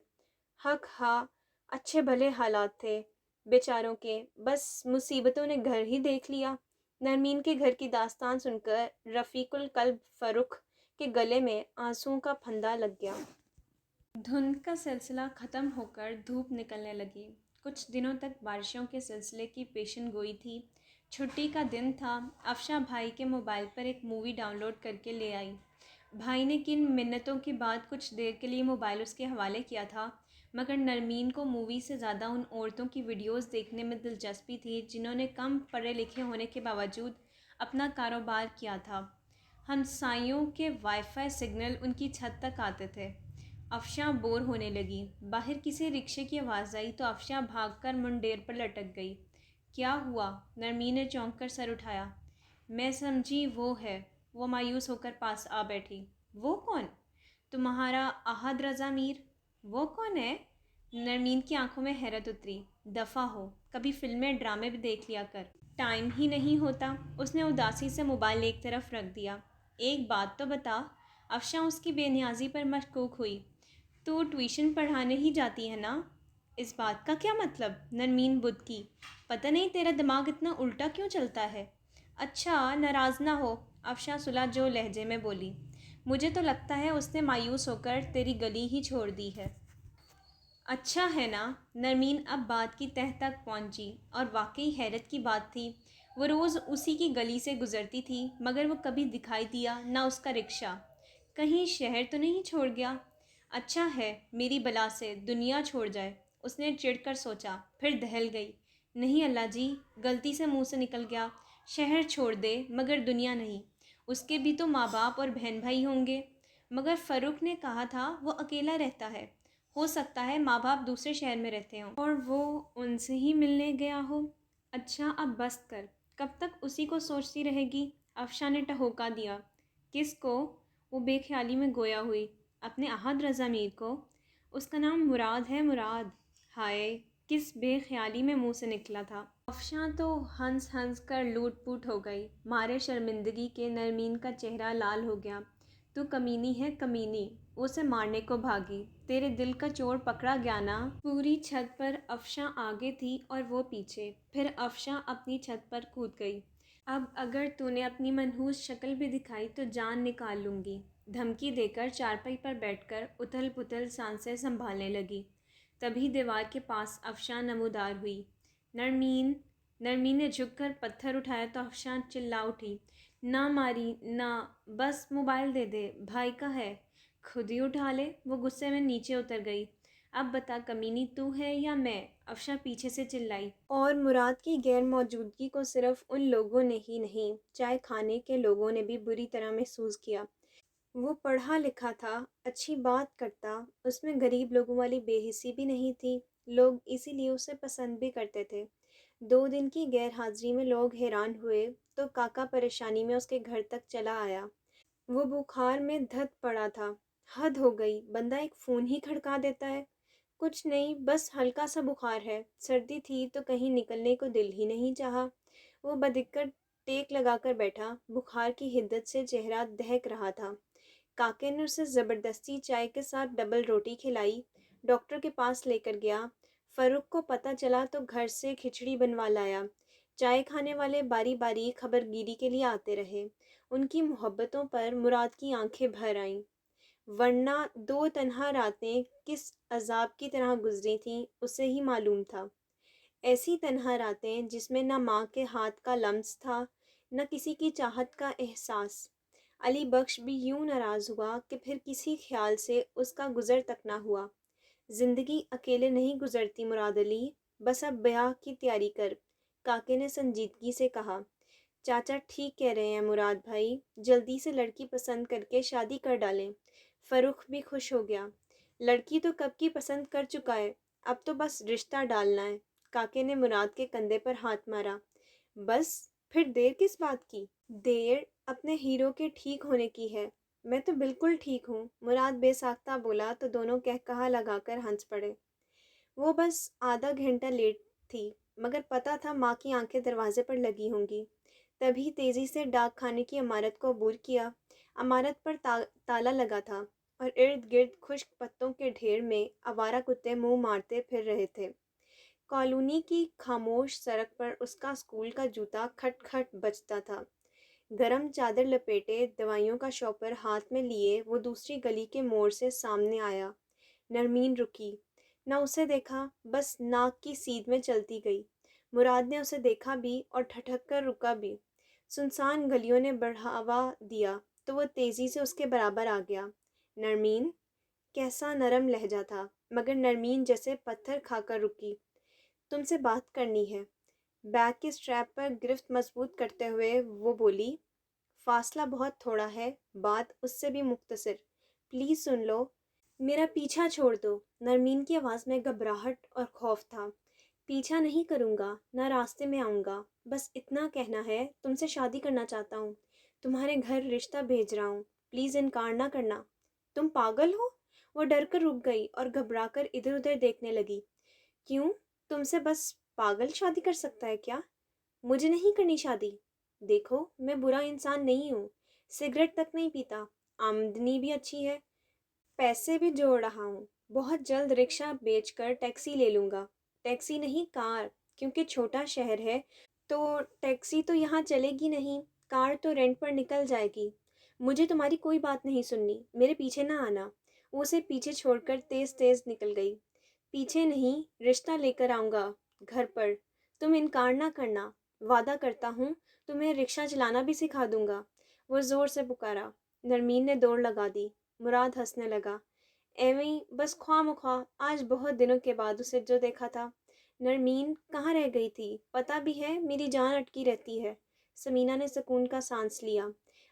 حق ہاں، اچھے بھلے حالات تھے بیچاروں کے، بس مصیبتوں نے گھر ہی دیکھ لیا۔ نرمین کے گھر کی داستان سن کر رفیق القلب فروخ کے گلے میں آنسوؤں کا پھندا لگ گیا۔ دھند کا سلسلہ ختم ہو کر دھوپ نکلنے لگی۔ کچھ دنوں تک بارشوں کے سلسلے کی پیشن گوئی تھی۔ چھٹی کا دن تھا۔ افشاں بھائی کے موبائل پر ایک مووی ڈاؤن لوڈ کر کے لے آئی۔ بھائی نے کن منتوں کے بعد کچھ دیر کے لیے موبائل اس کے حوالے کیا تھا، مگر نرمین کو مووی سے زیادہ ان عورتوں کی ویڈیوز دیکھنے میں دلچسپی تھی جنہوں نے کم پڑھے لکھے ہونے کے باوجود اپنا کاروبار کیا تھا۔ ہمسایوں کے وائی فائی سگنل ان کی چھت تک آتے تھے۔ افشاں بور ہونے لگی۔ باہر کسی رکشے کی آواز آئی تو افشاں بھاگ کر منڈیر پر لٹک گئی۔ کیا ہوا؟ نرمین نے چونک کر سر اٹھایا۔ میں سمجھی وہ ہے۔ وہ مایوس ہو کر پاس آ بیٹھی۔ وہ کون؟ تمہارا احد رضا میر۔ وہ کون ہے؟ نرمین کی آنکھوں میں حیرت اتری۔ دفع ہو، کبھی فلمیں ڈرامے بھی دیکھ لیا کر، ٹائم ہی نہیں ہوتا۔ اس نے اداسی سے موبائل ایک طرف رکھ دیا۔ ایک بات تو بتا۔ افشاں اس کی بے نیازی پر مشکوک ہوئی۔ تو ٹیوشن پڑھانے ہی جاتی ہے نا؟ اس بات کا کیا مطلب؟ نرمین بدکی۔ پتہ نہیں تیرا دماغ اتنا الٹا کیوں چلتا ہے؟ اچھا ناراض نہ ہو، افشاں سلا جو لہجے میں بولی۔ مجھے تو لگتا ہے اس نے مایوس ہو کر تیری گلی ہی چھوڑ دی ہے۔ اچھا ہے نا؟ نرمین اب بات کی تہہ تک پہنچی، اور واقعی حیرت کی بات تھی۔ وہ روز اسی کی گلی سے گزرتی تھی، مگر وہ کبھی دکھائی دیا نہ اس کا رکشہ۔ کہیں شہر تو نہیں چھوڑ گیا؟ اچھا ہے میری بلا سے دنیا چھوڑ جائے، اس نے چڑ کر سوچا، پھر دہل گئی۔ نہیں اللہ جی، غلطی سے منہ سے نکل گیا۔ شہر چھوڑ دے مگر دنیا نہیں۔ اس کے بھی تو ماں باپ اور بہن بھائی ہوں گے۔ مگر فاروق نے کہا تھا وہ اکیلا رہتا ہے۔ ہو سکتا ہے ماں باپ دوسرے شہر میں رہتے ہوں اور وہ ان سے ہی ملنے گیا ہو۔ اچھا اب بس کر، کب تک اسی کو سوچتی رہے گی؟ افشاں نے ٹہوکا دیا۔ کس کو؟ وہ بے خیالی میں گویا ہوئی۔ اپنے احد رضا میر کو۔ اس کا نام مراد ہے، مراد۔ ہائے، کس بے خیالی میں منہ سے نکلا تھا۔ افشاں تو ہنس ہنس کر لوٹ پوٹ ہو گئی۔ مارے شرمندگی کے نرمین کا چہرہ لال ہو گیا۔ تو کمینی ہے، کمینی۔ وہ اسے مارنے کو بھاگی۔ تیرے دل کا چور پکڑا گیا نا؟ پوری چھت پر افشاں آگے تھی اور وہ پیچھے۔ پھر افشاں اپنی چھت پر کود گئی۔ اب اگر تو نے اپنی منحوس شکل بھی دکھائی تو جان نکال لوں گی، دھمکی دے کر چارپائی پر بیٹھ کر اتھل پتھل سانسیں سنبھالنے لگی۔ تبھی دیوار کے پاس افشاں نمودار ہوئی۔ نرمین! نرمین نے جھک کر پتھر اٹھایا تو افشاں چلا اٹھی۔ نہ ماری نہ، بس موبائل دے دے، بھائی کا ہے، خود ہی اٹھا لے۔ وہ غصے میں نیچے اتر گئی۔ اب بتا کمینی تو ہے یا میں؟ افشاں پیچھے سے چلائی۔ اور مراد کی غیر موجودگی کو صرف ان لوگوں نے ہی نہیں، چائے کھانے کے لوگوں نے بھی بری طرح محسوس کیا۔ وہ پڑھا لکھا تھا، اچھی بات کرتا، اس میں غریب لوگوں والی بے حسی بھی نہیں تھی۔ لوگ اسی لیے اسے پسند بھی کرتے تھے۔ 2 دن کی غیر حاضری میں لوگ حیران ہوئے تو کاکا پریشانی میں اس کے گھر تک چلا آیا۔ وہ بخار میں دھت پڑا تھا۔ حد ہو گئی، بندہ ایک فون ہی کھڑکا دیتا ہے۔ کچھ نہیں، بس ہلکا سا بخار ہے۔ سردی تھی تو کہیں نکلنے کو دل ہی نہیں چاہا۔ وہ بدکر ٹیک لگا کر بیٹھا، بخار کی حدت سے چہرہ دہک رہا تھا۔ کاکے نے اسے زبردستی چائے کے ساتھ ڈبل روٹی کھلائی، ڈاکٹر کے پاس لے کر گیا۔ فاروق کو پتہ چلا تو گھر سے کھچڑی بنوا لایا۔ چائے کھانے والے باری باری خبر گیری کے لیے آتے رہے۔ ان کی محبتوں پر مراد کی آنکھیں بھر آئیں، ورنہ 2 تنہا راتیں کس عذاب کی طرح گزری تھیں اسے ہی معلوم تھا۔ ایسی تنہا راتیں جس میں نہ ماں کے ہاتھ کا لمس تھا، نہ کسی کی چاہت کا احساس۔ علی بخش بھی یوں ناراض ہوا کہ پھر کسی خیال سے اس کا گزر تک نہ ہوا۔ زندگی اکیلے نہیں گزرتی مراد علی، بس اب بیاہ کی تیاری کر، کاکے نے سنجیدگی سے کہا۔ چاچا ٹھیک کہہ رہے ہیں مراد بھائی، جلدی سے لڑکی پسند کر کے شادی کر ڈالیں۔ فاروق بھی خوش ہو گیا۔ لڑکی تو کب کی پسند کر چکا ہے، اب تو بس رشتہ ڈالنا ہے۔ کاکے نے مراد کے کندھے پر ہاتھ مارا۔ بس پھر دیر کس بات کی؟ دیر اپنے ہیرو کے ٹھیک ہونے کی ہے۔ میں تو بالکل ٹھیک ہوں، مراد بے ساختہ بولا تو دونوں قہقہا لگا کر ہنس پڑے۔ وہ بس آدھا گھنٹہ لیٹ تھی، مگر پتہ تھا ماں کی آنکھیں دروازے پر لگی ہوں گی۔ تبھی تیزی سے ڈاک خانے کی عمارت کو عبور کیا۔ عمارت پر تالا لگا تھا اور ارد گرد خشک پتوں کے ڈھیر میں آوارہ کتے منہ مارتے پھر رہے تھے۔ کالونی کی خاموش سڑک پر اس کا اسکول کا جوتا کھٹ کھٹ بجتا تھا۔ گرم چادر لپیٹے، دوائیوں کا شاپر ہاتھ میں لیے وہ دوسری گلی کے موڑ سے سامنے آیا۔ نرمین رکی، نہ اسے دیکھا، بس ناک کی سیدھ میں چلتی گئی۔ مراد نے اسے دیکھا بھی اور ٹھٹک کر رکا بھی۔ سنسان گلیوں نے بڑھاوا دیا تو وہ تیزی سے اس کے برابر آ گیا۔ نرمین! کیسا نرم لہجہ تھا، مگر نرمین جیسے پتھر کھا کر رکی۔ تم سے بات کرنی ہے۔ بیگ کے اسٹریپ پر گرفت مضبوط کرتے ہوئے وہ بولی، فاصلہ بہت تھوڑا ہے، بات اس سے بھی مختصر، پلیز سن لو، میرا پیچھا چھوڑ دو۔ نرمین کی آواز میں گھبراہٹ اور خوف تھا۔ پیچھا نہیں کروں گا، نہ راستے میں آؤں گا، بس اتنا کہنا ہے، تم سے شادی کرنا چاہتا ہوں، تمہارے گھر رشتہ بھیج رہا ہوں، پلیز انکار نہ کرنا۔ تم پاگل ہو؟ وہ ڈر کر رک گئی اور گھبرا کر ادھر ادھر دیکھنے لگی۔ کیوں؟ تم سے بس پاگل شادی کر سکتا ہے کیا؟ مجھے نہیں کرنی شادی۔ دیکھو، میں برا انسان نہیں ہوں، سگریٹ تک نہیں پیتا، آمدنی بھی اچھی ہے، پیسے بھی جوڑ رہا ہوں، بہت جلد رکشہ بیچ کر ٹیکسی لے لوں گا، ٹیکسی نہیں کار، کیونکہ چھوٹا شہر ہے تو ٹیکسی تو یہاں چلے گی نہیں، کار تو رینٹ پر نکل جائے گی۔ مجھے تمہاری کوئی بات نہیں سننی، میرے پیچھے نہ آنا۔ وہ اسے پیچھے چھوڑ کر تیز تیز نکل گئی۔ پیچھے نہیں، رشتہ لے کر آؤں گا گھر پر، تم انکار نہ کرنا، وعدہ کرتا ہوں تمہیں رکشہ چلانا بھی سکھا دوں گا۔ وہ زور سے پکارا۔ نرمین نے دوڑ لگا دی۔ مراد ہنسنے لگا۔ ایویں بس خواہ مخواہ آج بہت دنوں کے بعد اسے جو دیکھا تھا۔ نرمین کہاں رہ گئی تھی؟ پتہ بھی ہے میری جان اٹکی رہتی ہے۔ سمینہ نے سکون کا سانس لیا۔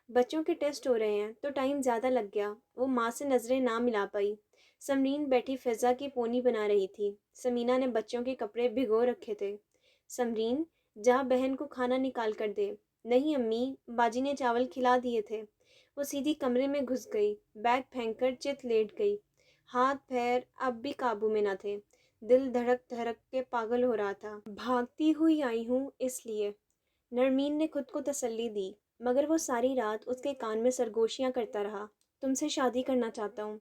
بچوں کے ٹیسٹ ہو رہے ہیں تو ٹائم زیادہ لگ گیا، وہ ماں سے نظریں نہ ملا پائی۔ سمرین بیٹھی فضا کی پونی بنا رہی تھی۔ سمینہ نے بچوں کے کپڑے بھگو رکھے تھے۔ سمرین، جا بہن کو کھانا نکال کر دے۔ نہیں امی، باجی نے چاول کھلا دیے تھے۔ وہ سیدھی کمرے میں گھس گئی، بیگ پھینک کر چت لیٹ گئی۔ ہاتھ پیر اب بھی قابو میں نہ تھے، دل دھڑک دھڑک کے پاگل ہو رہا تھا۔ بھاگتی ہوئی آئی ہوں اس لیے، نرمین نے خود کو تسلی دی، مگر وہ ساری رات اس کے کان میں سرگوشیاں کرتا رہا۔ تم سے شادی کرنا چاہتا ہوں۔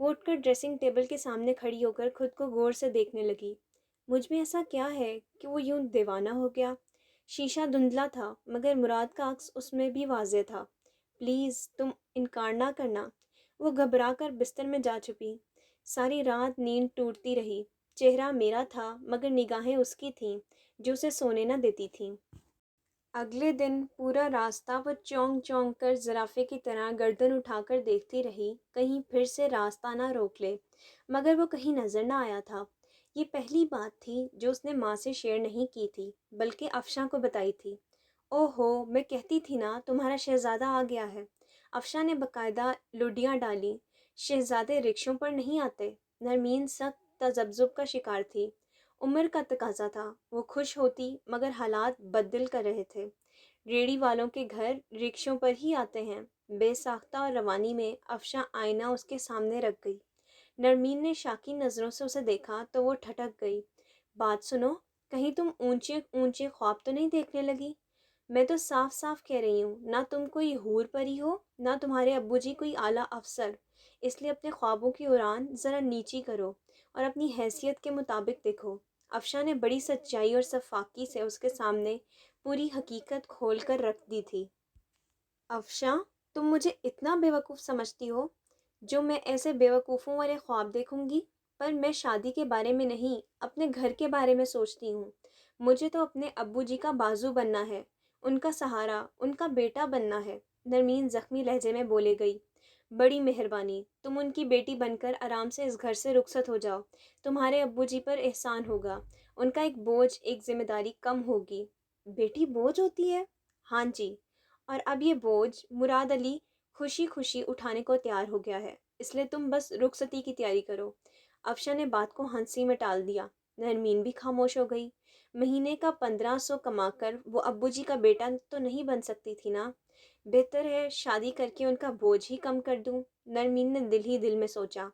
وہ اٹھ کر ڈریسنگ ٹیبل کے سامنے کھڑی ہو کر خود کو غور سے دیکھنے لگی۔ مجھ میں ایسا کیا ہے کہ وہ یوں دیوانہ ہو گیا؟ شیشہ دھندلا تھا مگر مراد کا عکس اس میں بھی واضح تھا۔ پلیز تم انکار نہ کرنا۔ وہ گھبرا کر بستر میں جا چھپی۔ ساری رات نیند ٹوٹتی رہی۔ چہرہ میرا تھا مگر نگاہیں اس کی تھیں جو اسے سونے نہ دیتی تھیں۔ اگلے دن پورا راستہ وہ چونک چونک کر زرافے کی طرح گردن اٹھا کر دیکھتی رہی، کہیں پھر سے راستہ نہ روک لے، مگر وہ کہیں نظر نہ آیا تھا۔ یہ پہلی بات تھی جو اس نے ماں سے شیئر نہیں کی تھی، بلکہ افشاں کو بتائی تھی۔ او ہو، میں کہتی تھی نا تمہارا شہزادہ آ گیا ہے۔ افشاں نے باقاعدہ لڈیاں ڈالیں۔ شہزادے رکشوں پر نہیں آتے۔ نرمین سخت تذبذب کا شکار تھی۔ عمر کا تقاضا تھا، وہ خوش ہوتی مگر حالات بدل کر رہے تھے۔ ریڑھی والوں کے گھر رکشوں پر ہی آتے ہیں۔ بے ساختہ اور روانی میں افشاں آئینہ اس کے سامنے رکھ گئی۔ نرمین نے شاکین نظروں سے اسے دیکھا تو وہ ٹھٹک گئی۔ بات سنو، کہیں تم اونچے اونچے خواب تو نہیں دیکھنے لگی؟ میں تو صاف صاف کہہ رہی ہوں، نہ تم کوئی حور پری ہو، نہ تمہارے ابو جی کوئی اعلیٰ افسر، اس لیے اپنے خوابوں کی اڑان ذرا نیچی کرو اور اپنی حیثیت کے مطابق دیکھو۔ افشاں نے بڑی سچائی اور شفاقی سے اس کے سامنے پوری حقیقت کھول کر رکھ دی تھی۔ افشاں، تم مجھے اتنا بیوقوف سمجھتی ہو جو میں ایسے بیوقوفوں والے خواب دیکھوں گی؟ پر میں شادی کے بارے میں نہیں، اپنے گھر کے بارے میں سوچتی ہوں۔ مجھے تو اپنے ابو جی کا بازو بننا ہے، ان کا سہارا، ان کا بیٹا بننا ہے۔ نرمین زخمی لہجے میں بولے گئی۔ بڑی مہربانی، تم ان کی بیٹی بن کر آرام سے اس گھر سے رخصت ہو جاؤ، تمہارے ابو جی پر احسان ہوگا، ان کا ایک بوجھ، ایک ذمہ داری کم ہوگی۔ بیٹی بوجھ ہوتی ہے؟ ہاں جی، اور اب یہ بوجھ مراد علی خوشی خوشی اٹھانے کو تیار ہو گیا ہے، اس لیے تم بس رخصتی کی تیاری کرو۔ افشاں نے بات کو ہنسی میں ٹال دیا۔ نرمین بھی خاموش ہو گئی۔ مہینے کا 1500 کما کر وہ ابو جی کا بیٹا تو نہیں بن سکتی تھی نا؟ بہتر ہے شادی کر کے ان کا بوجھ ہی کم کر دوں، نرمین نے دل ہی دل میں سوچا۔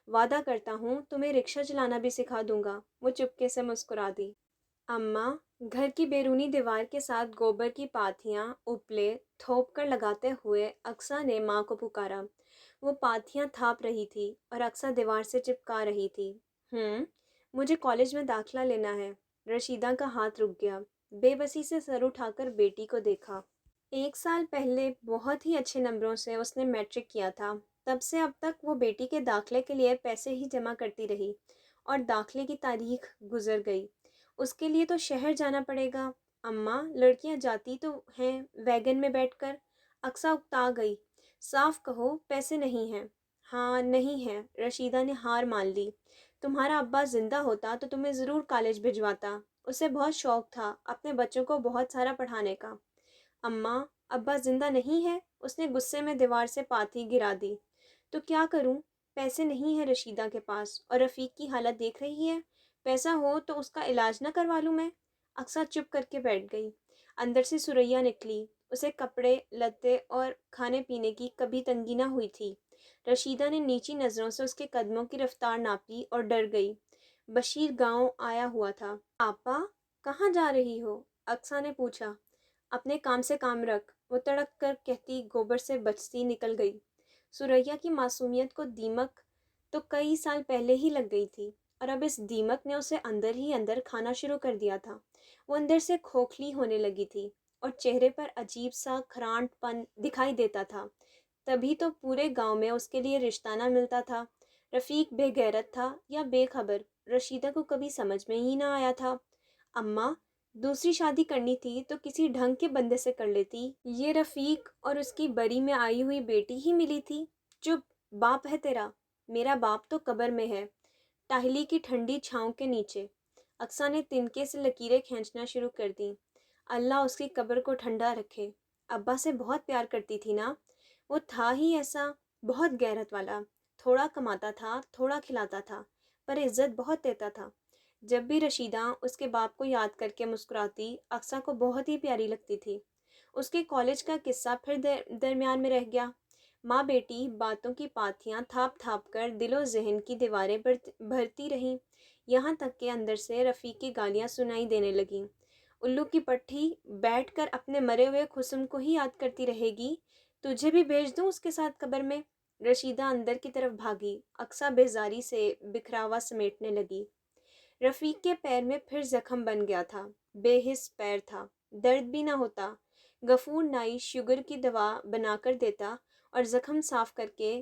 وعدہ کرتا ہوں تمہیں رکشہ چلانا بھی سکھا دوں گا۔ وہ چپکے سے مسکرا دی۔ اماں، گھر کی بیرونی دیوار کے ساتھ گوبر کی پاتیاں اپلے تھوپ کر لگاتے ہوئے اقصیٰ نے ماں کو پکارا۔ وہ پاتیاں تھاپ رہی تھی اور اقصیٰ دیوار سے چپکا رہی تھی۔ مجھے کالج میں داخلہ لینا ہے۔ رشیدہ کا ہاتھ رک گیا۔ بے بسی سے سر اٹھا کر بیٹی کو دیکھا۔ 1 سال پہلے بہت ہی اچھے نمبروں سے اس نے میٹرک کیا تھا، تب سے اب تک وہ بیٹی کے داخلے کے لیے پیسے ہی جمع کرتی رہی، اور داخلے کی تاریخ گزر گئی۔ اس کے لیے تو شہر جانا پڑے گا۔ اماں، لڑکیاں جاتی تو ہیں ویگن میں بیٹھ کر۔ اقصیٰ اکتا گئی۔ صاف کہو پیسے نہیں ہیں۔ ہاں نہیں ہیں، رشیدہ نے ہار مان لی۔ تمہارا ابا زندہ ہوتا تو تمہیں ضرور کالج بھجواتا، اسے بہت شوق تھا اپنے بچوں کو بہت سارا پڑھانے کا۔ اماں، ابا زندہ نہیں ہے، اس نے غصے میں دیوار سے پاتی گرا دی۔ تو کیا کروں؟ پیسے نہیں ہیں رشیدہ کے پاس، اور رفیق کی حالت دیکھ رہی ہے، پیسہ ہو تو اس کا علاج نہ کروا لوں میں؟ اقصیٰ چپ کر کے بیٹھ گئی۔ اندر سے سریا نکلی، اسے کپڑے لتے اور کھانے پینے کی کبھی تنگی نہ ہوئی تھی۔ رشیدہ نے نیچی نظروں سے اس کے قدموں کی رفتار ناپی اور ڈر گئی۔ بشیر گاؤں آیا ہوا تھا۔ آپا، کہاں جا رہی ہو؟ اقصیٰ نے پوچھا۔ اپنے کام سے کام رکھ، وہ تڑک کر کہتی گوبر سے بچتی نکل گئی۔ سریا کی معصومیت کو دیمک تو کئی سال پہلے ہی لگ گئی تھی، اور اب اس دیمک نے اسے اندر ہی اندر کھانا شروع کر دیا تھا۔ وہ اندر سے کھوکھلی ہونے لگی تھی اور چہرے پر عجیب سا کھرانٹ پن دکھائی دیتا تھا۔ تبھی تو پورے گاؤں میں اس کے لیے رشتہ نہ ملتا تھا۔ رفیق بے غیرت تھا یا بے خبر، رشیدہ کو کبھی سمجھ میں ہی نہ آیا تھا۔ اماں، دوسری شادی کرنی تھی تو کسی ڈھنگ کے بندے سے کر لیتی، یہ رفیق اور اس کی بری میں آئی ہوئی بیٹی ہی ملی تھی۔ چپ، باپ ہے تیرا؟ میرا باپ تو قبر میں ہے، ٹاہلی کی ٹھنڈی چھاؤں کے نیچے۔ اقصیٰ نے تنکے سے لکیریں کھینچنا شروع کر دیں۔ اللہ اس کی قبر کو ٹھنڈا رکھے۔ ابا سے بہت پیار کرتی تھی نا؟ وہ تھا ہی ایسا، بہت غیرت والا، تھوڑا کماتا تھا، تھوڑا کھلاتا تھا، پر عزت بہت دیتا تھا۔ جب بھی رشیدہ اس کے باپ کو یاد کر کے مسکراتی، اقصیٰ کو بہت ہی پیاری لگتی تھی۔ اس کے کالج کا قصہ پھر درمیان میں رہ گیا۔ ماں بیٹی باتوں کی پاتیاں تھاپ تھاپ کر دل و ذہن کی دیواریں بھرتی رہیں، یہاں تک کہ اندر سے رفیق کی گالیاں سنائی دینے لگیں۔ الو کی پٹھی بیٹھ کر اپنے مرے ہوئے خصم کو ہی یاد کرتی رہے گی، تجھے بھی بھیج دوں اس کے ساتھ قبر میں؟ رشیدہ اندر کی طرف بھاگی، اقصیٰ بیزاری سے بکھراوا سمیٹنے لگی۔ رفیق کے پیر میں پھر زخم بن گیا تھا، بے حس پیر تھا، درد بھی نہ ہوتا۔ غفور نائی شوگر کی دوا بنا کر دیتا اور زخم صاف کر کے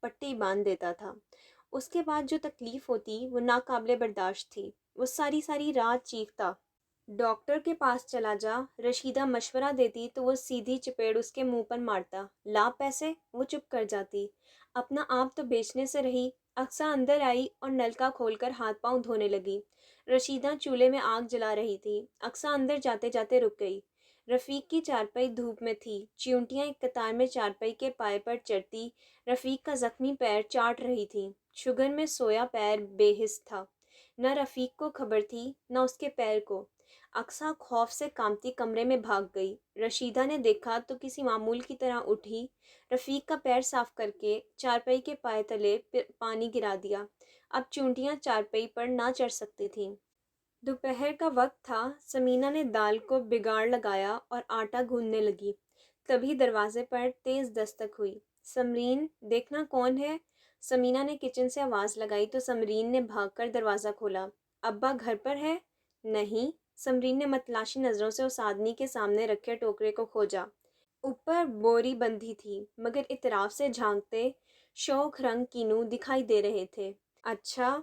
پٹی باندھ دیتا تھا۔ اس کے بعد جو تکلیف ہوتی وہ ناقابل برداشت تھی۔ وہ ساری ساری رات چیختا۔ ڈاکٹر کے پاس چلا جا، رشیدہ مشورہ دیتی تو وہ سیدھی چپیڑ اس کے منہ پر مارتا۔ لا پیسے، وہ چپ کر جاتی۔ اپنا آپ تو بیچنے سے رہی۔ اقصیٰ اندر آئی اور نلکا کھول کر ہاتھ پاؤں دھونے لگی۔ رشیدہ چولہے میں آگ جلا رہی تھی۔ اقصیٰ اندر جاتے جاتے رک گئی۔ رفیق کی چارپائی دھوپ میں تھی، چیونٹیاں ایک قطار میں چارپائی کے پائے پر چڑھتی رفیق کا زخمی پیر چاٹ رہی تھیں۔ شوگر میں سویا پیر بے حس تھا، نہ رفیق کو خبر تھی نہ اس کے پیر کو۔ اقصیٰ خوف سے کانپتی کمرے میں بھاگ گئی۔ رشیدہ نے دیکھا تو کسی معمول کی طرح اٹھی، رفیق کا پیر صاف کر کے چارپائی کے پائے تلے پانی گرا دیا۔ اب چونٹیاں چارپائی پر نہ چڑھ سکتی تھیں۔ دوپہر کا وقت تھا۔ سمینہ نے دال کو بگاڑ لگایا اور آٹا گوندنے لگی۔ تبھی دروازے پر تیز دستک ہوئی۔ سمرین، دیکھنا کون ہے؟ سمینہ نے کچن سے آواز لگائی تو سمرین نے بھاگ کر دروازہ کھولا۔ ابا گھر پر ہے؟ نہیں۔ سمرین نے متلاشی نظروں سے اس آدمی کے سامنے رکھے ٹوکرے کو کھوجا۔ اوپر بوری بندھی تھی، مگر اطراف سے جھانکتے شوخ رنگ کینو دکھائی دے رہے تھے۔ اچھا،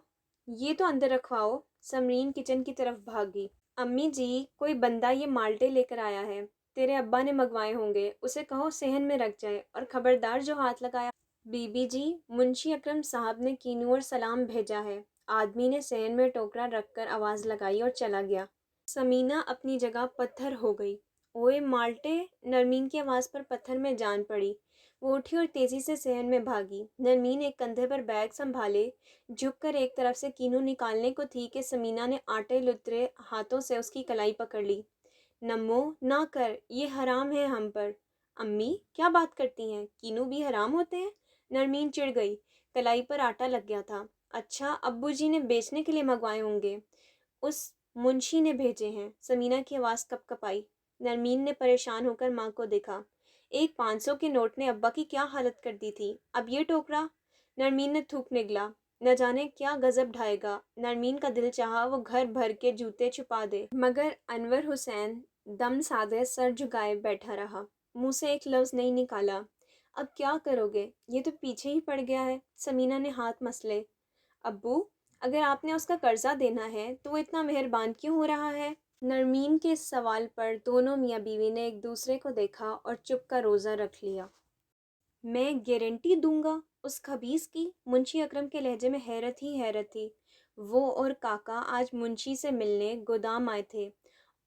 یہ تو اندر رکھواؤ۔ سمرین کچن کی طرف بھاگی۔ امی جی، کوئی بندہ یہ مالٹے لے کر آیا ہے، تیرے ابا نے منگوائے ہوں گے، اسے کہو صحن میں رکھ جائے، اور خبردار جو ہاتھ لگایا۔ بی بی جی، منشی اکرم صاحب نے کینو اور سلام بھیجا ہے۔ آدمی نے صحن میں ٹوکرا رکھ کر آواز لگائی اور چلا گیا۔ سمینہ اپنی جگہ پتھر ہو گئی۔ اوئے مالٹے! نرمین کی آواز پر پتھر میں جان پڑی۔ وہ اٹھی اور تیزی سے صحن میں بھاگی۔ نرمین ایک کندھے پر بیگ سنبھالے جھک کر ایک طرف سے کینو نکالنے کو تھی کہ سمینہ نے آٹے لترے ہاتھوں سے اس کی کلائی پکڑ لی۔ نمو، نہ کر، یہ حرام ہے ہم پر۔ امی، کیا بات کرتی ہیں؟ کینو بھی حرام ہوتے ہیں؟ نرمین چڑ گئی۔ کلائی پر آٹا لگ گیا تھا۔ اچھا، ابو جی نے بیچنے کے لیے منگوائے ہوں گے، اس منشی نے بھیجے ہیں۔ سمینہ کی آواز کپ کپ آئی۔ نرمین نے پریشان ہو کر ماں کو دیکھا۔ ایک 500 کے نوٹ نے ابا کی کیا حالت کر دی تھی، اب یہ ٹوکرا؟ نرمین نے تھوک نگلا۔ نہ جانے کیا غضب ڈھائے گا۔ نرمین کا دل چاہا وہ گھر بھر کے جوتے چھپا دے، مگر انور حسین دم سادے سر جھکائے بیٹھا رہا، منہ سے ایک لفظ نہیں نکالا۔ اب کیا کرو گے؟ یہ تو پیچھے ہی پڑ گیا ہے۔ سمینہ نے ہاتھ مسلے۔ ابو، اگر آپ نے اس کا قرضہ دینا ہے تو وہ اتنا مہربان کیوں ہو رہا ہے؟ نرمین کے اس سوال پر دونوں میاں بیوی نے ایک دوسرے کو دیکھا اور چپ کا روزہ رکھ لیا۔ میں گارنٹی دوں گا اس خبیث کی؟ منشی اکرم کے لہجے میں حیرت ہی حیرت تھی۔ وہ اور کاکا آج منشی سے ملنے گودام آئے تھے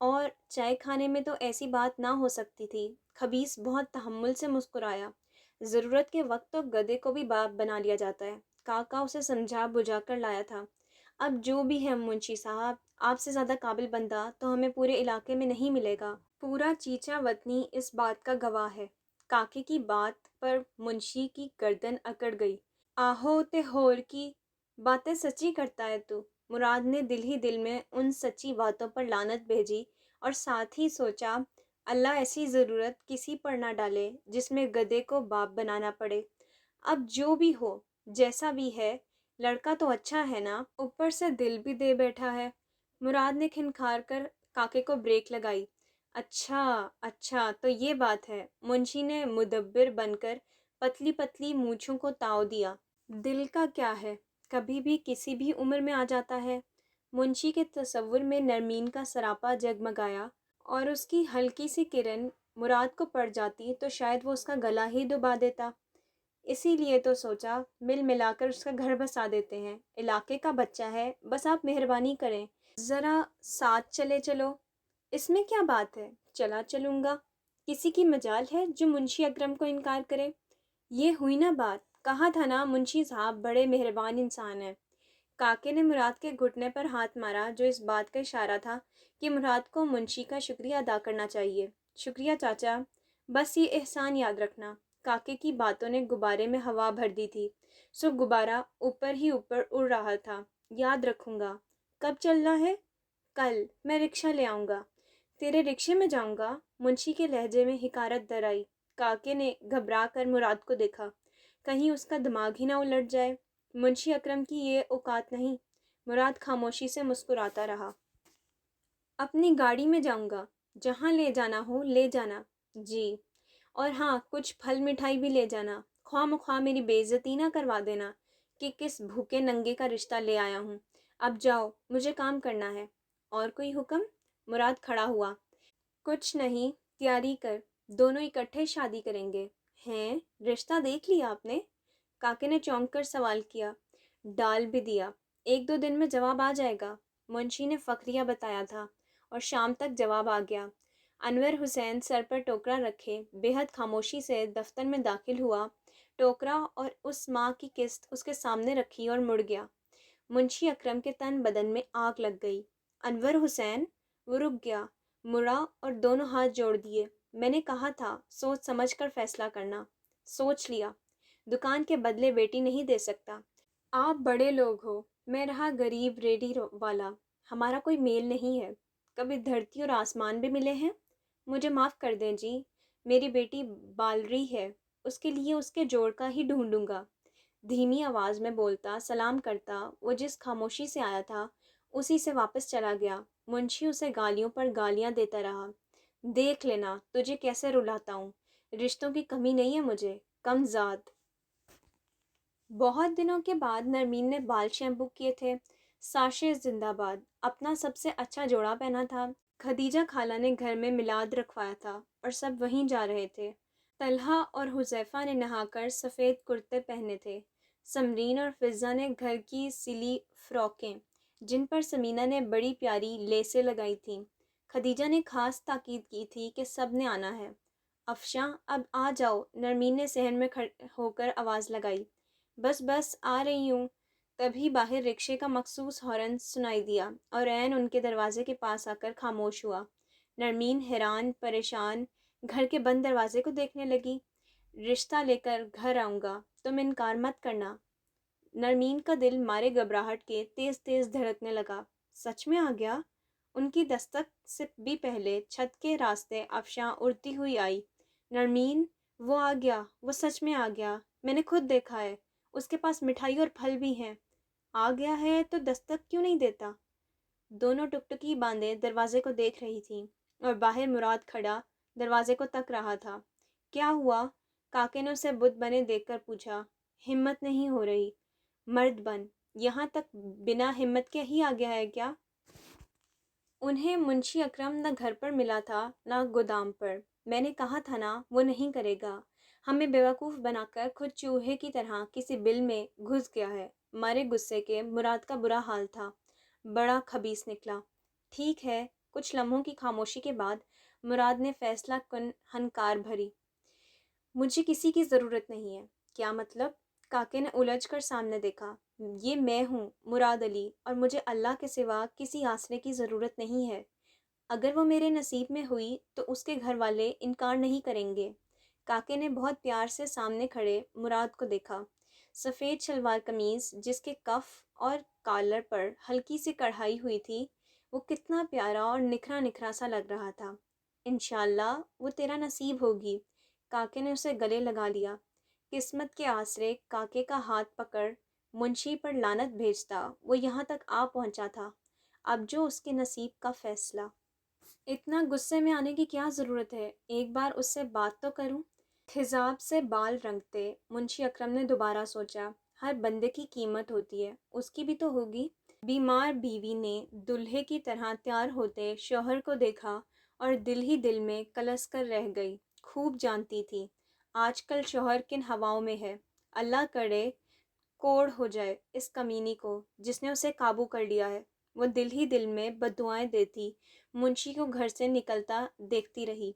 اور چائے کھانے میں تو ایسی بات نہ ہو سکتی تھی۔ خبیث بہت تحمل سے مسکرایا۔ ضرورت کے وقت تو گدھے کو بھی باپ بنا لیا جاتا ہے، کاکا اسے سمجھا بجھا کر لایا تھا۔ اب جو بھی ہے منشی صاحب، آپ سے زیادہ قابل بندہ تو ہمیں پورے علاقے میں نہیں ملے گا۔ پورا چیچا وطنی اس بات کا گواہ ہے۔ کاکے کی بات پر منشی کی گردن اکڑ گئی۔ آہو تے ہور کی باتیں سچی کرتا ہے تو؟ مراد نے دل ہی دل میں ان سچی باتوں پر لعنت بھیجی اور ساتھ ہی سوچا اللہ ایسی ضرورت کسی پر نہ ڈالے جس میں گدھے کو باپ بنانا پڑے۔ اب جو بھی ہو، جیسا بھی ہے، لڑکا تو اچھا ہے نا، اوپر سے دل بھی دے بیٹھا ہے۔ مراد نے کھنکھار کر کاکے کو بریک لگائی۔ اچھا اچھا تو یہ بات ہے۔ منشی نے مدبر بن کر پتلی پتلی مونچھوں کو تاؤ دیا۔ دل کا کیا ہے، کبھی بھی کسی بھی عمر میں آ جاتا ہے۔ منشی کے تصور میں نرمین کا سراپا جگمگایا اور اس کی ہلکی سی کرن مراد کو پڑ جاتی تو شاید وہ اس کا گلا ہی دبا دیتا۔ اسی لیے تو سوچا مل ملا کر اس کا گھر بسا دیتے ہیں۔ علاقے کا بچہ ہے، بس آپ مہربانی کریں، ذرا ساتھ چلے چلو۔ اس میں کیا بات ہے، چلا چلوں گا۔ کسی کی مجال ہے جو منشی اکرم کو انکار کرے؟ یہ ہوئی نا بات، کہا تھا نا منشی صاحب بڑے مہربان انسان ہیں۔ کاکے نے مراد کے گھٹنے پر ہاتھ مارا، جو اس بات کا اشارہ تھا کہ مراد کو منشی کا شکریہ ادا کرنا چاہیے۔ شکریہ چاچا، بس یہ احسان یاد رکھنا۔ کاکے کی باتوں نے غبارے میں ہوا بھر دی تھی، سو غبارہ اوپر ہی اوپر اڑ رہا تھا۔ یاد رکھوں گا۔ کب چلنا ہے؟ کل، میں رکشہ لے آؤں گا۔ تیرے رکشے میں جاؤں گا؟ منشی کے لہجے میں حقارت در آئی۔ کاکے نے گھبرا کر مراد کو دیکھا، کہیں اس کا دماغ ہی نہ الٹ جائے۔ منشی اکرم کی یہ اوقات نہیں۔ مراد خاموشی سے مسکراتا رہا۔ اپنی گاڑی میں جاؤں گا، جہاں لے جانا ہو لے جانا۔ جی، اور ہاں کچھ پھل مٹھائی بھی لے جانا۔ خواہ مخواہ میری بے عزتی نہ کروا دینا کہ کس بھوکے ننگے کا رشتہ لے آیا ہوں۔ اب جاؤ، مجھے کام کرنا ہے۔ اور کوئی حکم؟ مراد کھڑا ہوا۔ کچھ نہیں، تیاری کر، دونوں اکٹھے شادی کریں گے۔ ہیں، رشتہ دیکھ لیا آپ نے؟ کاکے نے چونک کر سوال کیا۔ ڈال بھی دیا، 1-2 دن میں جواب آ جائے گا۔ منشی نے فخریہ بتایا تھا اور شام تک جواب آ گیا۔ انور حسین سر پر ٹوکرا رکھے بے حد خاموشی سے دفتر میں داخل ہوا۔ ٹوکرا اور اس ماہ کی قسط اس کے سامنے رکھی اور مڑ گیا۔ منشی اکرم کے تن بدن میں آگ لگ گئی۔ انور حسین؟ وہ رک گیا، مڑا اور دونوں ہاتھ جوڑ دیے۔ میں نے کہا تھا سوچ سمجھ کر فیصلہ کرنا۔ سوچ لیا۔ دکان کے بدلے بیٹی نہیں دے سکتا۔ آپ بڑے لوگ ہو، میں رہا غریب ریڈی والا، ہمارا کوئی میل نہیں ہے۔ کبھی دھرتی اور آسمان بھی ملے ہیں؟ مجھے معاف کر دیں جی، میری بیٹی بالری ہے، اس کے لیے اس کے جوڑ کا ہی ڈھونڈوں گا۔ دھیمی آواز میں بولتا، سلام کرتا، وہ جس خاموشی سے آیا تھا اسی سے واپس چلا گیا۔ منشی اسے گالیوں پر گالیاں دیتا رہا۔ دیکھ لینا تجھے کیسے رلاتا ہوں، رشتوں کی کمی نہیں ہے مجھے، کم ذات۔ بہت دنوں کے بعد نرمین نے بال شیمپو کیے تھے۔ ساشے زندہ باد، اپنا سب سے اچھا جوڑا پہنا تھا۔ خدیجہ خالہ نے گھر میں میلاد رکھوایا تھا اور سب وہیں جا رہے تھے۔ طلحہ اور حذیفہ نے نہا کر سفید کرتے پہنے تھے۔ سمرین اور فضہ نے گھر کی سلی فراکیں، جن پر سمینہ نے بڑی پیاری لیسیں لگائی تھیں۔ خدیجہ نے خاص تاکید کی تھی کہ سب نے آنا ہے۔ افشاں، اب آ جاؤ، نرمین نے صحن میں کھڑے ہو کر آواز لگائی۔ بس بس آ رہی ہوں۔ تبھی باہر رکشے کا مخصوص ہارن سنائی دیا اور عین ان کے دروازے کے پاس آ کر خاموش ہوا۔ نرمین حیران پریشان گھر کے بند دروازے کو دیکھنے لگی۔ رشتہ لے کر گھر آؤں گا، تم انکار مت کرنا۔ نرمین کا دل مارے گھبراہٹ کے تیز تیز دھڑکنے لگا۔ سچ میں آ گیا؟ ان کی دستک سے بھی پہلے چھت کے راستے افشاں اڑتی ہوئی آئی۔ نرمین، وہ آ گیا، وہ سچ میں آ گیا، میں نے خود دیکھا ہے، اس کے پاس مٹھائی اور پھل بھی ہیں۔ آ گیا ہے تو دستک کیوں نہیں دیتا؟ دونوں ٹکٹکی باندھے دروازے کو دیکھ رہی تھیں اور باہر مراد کھڑا دروازے کو تک رہا تھا۔ کیا ہوا؟ کاکے نے اسے بت بنے دیکھ کر پوچھا۔ ہمت نہیں ہو رہی۔ مرد بن، یہاں تک بنا ہمت کے ہی آ گیا ہے کیا؟ انہیں منشی اکرم نہ گھر پر ملا تھا نہ گودام پر۔ میں نے کہا تھا نا وہ نہیں کرے گا۔ ہمیں بیوقوف بنا کر خود چوہے کی طرح کسی بل میں گھس گیا ہے۔ مارے غصے کے مراد کا برا حال تھا، بڑا خبیث نکلا۔ ٹھیک ہے، کچھ لمحوں کی خاموشی کے بعد مراد نے فیصلہ کن ہنکار بھری، مجھے کسی کی ضرورت نہیں ہے۔ کیا مطلب؟ کاکے نے الجھ کر سامنے دیکھا۔ یہ میں ہوں مراد علی، اور مجھے اللہ کے سوا کسی آسرے کی ضرورت نہیں ہے۔ اگر وہ میرے نصیب میں ہوئی تو اس کے گھر والے انکار نہیں کریں گے۔ کاکے نے بہت پیار سے سامنے کھڑے مراد کو دیکھا۔ سفید شلوار قمیض جس کے کف اور کالر پر ہلکی سی کڑھائی ہوئی تھی، وہ کتنا پیارا اور نکھرا نکھرا سا لگ رہا تھا۔ انشاءاللہ وہ تیرا نصیب ہوگی۔ کاکے نے اسے گلے لگا لیا۔ قسمت کے آسرے کاکے کا ہاتھ پکڑ منشی پر لعنت بھیجتا وہ یہاں تک آ پہنچا تھا۔ اب جو اس کے نصیب کا فیصلہ۔ اتنا غصے میں آنے کی کیا ضرورت ہے؟ ایک بار اس سے بات تو کروں۔ خضاب سے بال رنگتے منشی اکرم نے دوبارہ سوچا، ہر بندے کی قیمت ہوتی ہے، اس کی بھی تو ہوگی۔ بیمار بیوی نے دلہے کی طرح تیار ہوتے شوہر کو دیکھا اور دل ہی دل میں کلس کر رہ گئی۔ خوب جانتی تھی آج کل شوہر کن ہواؤں میں ہے۔ اللہ کرے کوڑ ہو جائے اس کمینی کو جس نے اسے قابو کر لیا ہے۔ وہ دل ہی دل میں بددعائیں دیتی منشی کو گھر سے نکلتا دیکھتی رہی۔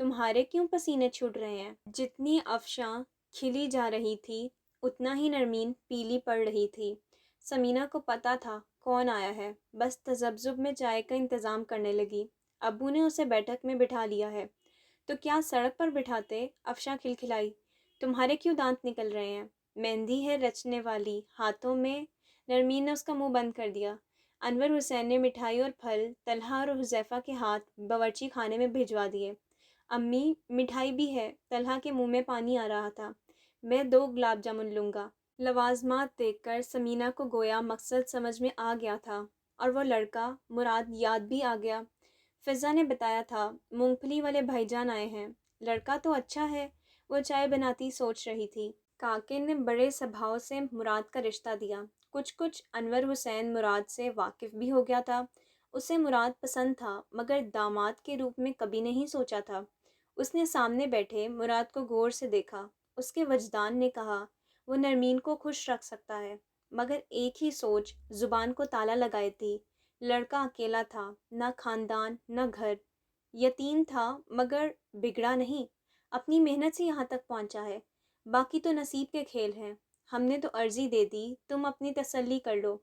تمہارے کیوں پسینے چھوٹ رہے ہیں؟ جتنی افشاں کھلی جا رہی تھی اتنا ہی نرمین پیلی پڑ رہی تھی۔ سمینہ کو پتہ تھا کون آیا ہے، بس تذبذب میں چائے کا انتظام کرنے لگی۔ ابو نے اسے بیٹھک میں بٹھا لیا ہے تو کیا سڑک پر بٹھاتے؟ افشاں کھلکھلائی۔ تمہارے کیوں دانت نکل رہے ہیں؟ مہندی ہے رچنے والی ہاتھوں میں۔ نرمین نے اس کا منہ بند کر دیا۔ انور حسین نے مٹھائی اور پھل طلحہ اور حذیفہ کے ہاتھ باورچی خانے میں بھجوا دیے۔ امی مٹھائی بھی ہے۔ طلحہ کے منہ میں پانی آ رہا تھا۔ میں 2 گلاب جامن لوں گا۔ لوازمات دیکھ کر سمینہ کو گویا مقصد سمجھ میں آ گیا تھا اور وہ لڑکا مراد یاد بھی آ گیا۔ فضا نے بتایا تھا مونگ پھلی والے بھائی جان آئے ہیں۔ لڑکا تو اچھا ہے، وہ چائے بناتی سوچ رہی تھی۔ کاکے نے بڑے سبھاؤ سے مراد کا رشتہ دیا۔ کچھ انور حسین مراد سے واقف بھی ہو گیا تھا۔ اسے مراد پسند تھا مگر داماد کے روپ میں کبھی نہیں سوچا تھا۔ اس نے سامنے بیٹھے مراد کو غور سے دیکھا۔ اس کے وجدان نے کہا وہ نرمین کو خوش رکھ سکتا ہے، مگر ایک ہی سوچ زبان کو تالا لگائے تھی۔ لڑکا اکیلا تھا، نہ خاندان نہ گھر، یتیم تھا مگر بگڑا نہیں، اپنی محنت سے یہاں تک پہنچا ہے۔ باقی تو نصیب کے کھیل ہیں۔ ہم نے تو عرضی دے دی، تم اپنی تسلی کر لو۔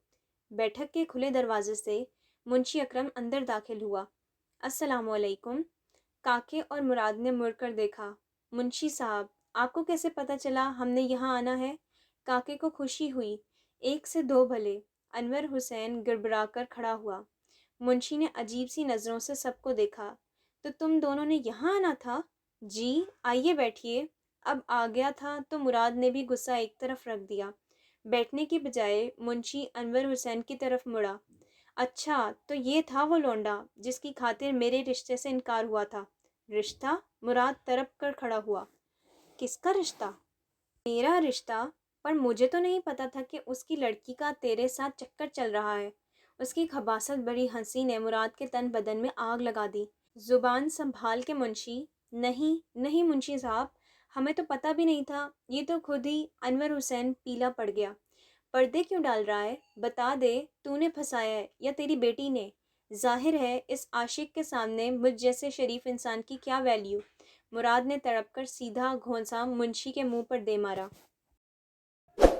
بیٹھک کے کھلے دروازے سے منشی اکرم اندر داخل ہوا۔ السلام علیکم۔ کاکے اور مراد نے مڑ کر دیکھا۔ منشی صاحب، آپ کو کیسے پتہ چلا ہم نے یہاں آنا ہے؟ کاکے کو خوشی ہوئی، 1 سے 2 بھلے۔ انور حسین گڑبڑا کر کھڑا ہوا۔ منشی نے عجیب سی نظروں سے سب کو دیکھا۔ تو تم دونوں نے یہاں آنا تھا؟ جی، آئیے بیٹھیے۔ اب آ گیا تھا تو مراد نے بھی غصہ ایک طرف رکھ دیا۔ بیٹھنے کی بجائے منشی انور حسین کی طرف مڑا۔ اچھا تو یہ تھا وہ لونڈا جس کی خاطر میرے رشتے سے انکار ہوا تھا؟ رشتہ؟ مراد تڑپ کر کھڑا ہوا۔ کس کا رشتہ؟ میرا رشتہ؟ پر مجھے تو نہیں پتا تھا کہ اس کی لڑکی کا تیرے ساتھ چکر چل رہا ہے۔ اس کی خباثت بڑی ہنسی نے مراد کے تن بدن میں آگ لگا دی۔ زبان سنبھال کے منشی۔ نہیں منشی صاحب، ہمیں تو پتہ بھی نہیں تھا، یہ تو خود ہی۔ انور حسین پیلا پڑ گیا۔ پردے کیوں ڈال رہا ہے؟ بتا دے، تو نے پھنسایا ہے یا تیری بیٹی نے؟ ظاہر ہے اس عاشق کے سامنے مجھ جیسے شریف انسان کی کیا ویلیو؟ مراد نے تڑپ کر سیدھا گھونسا منشی کے منہ پر دے مارا۔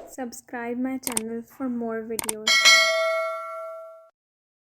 Subscribe my channel for more videos.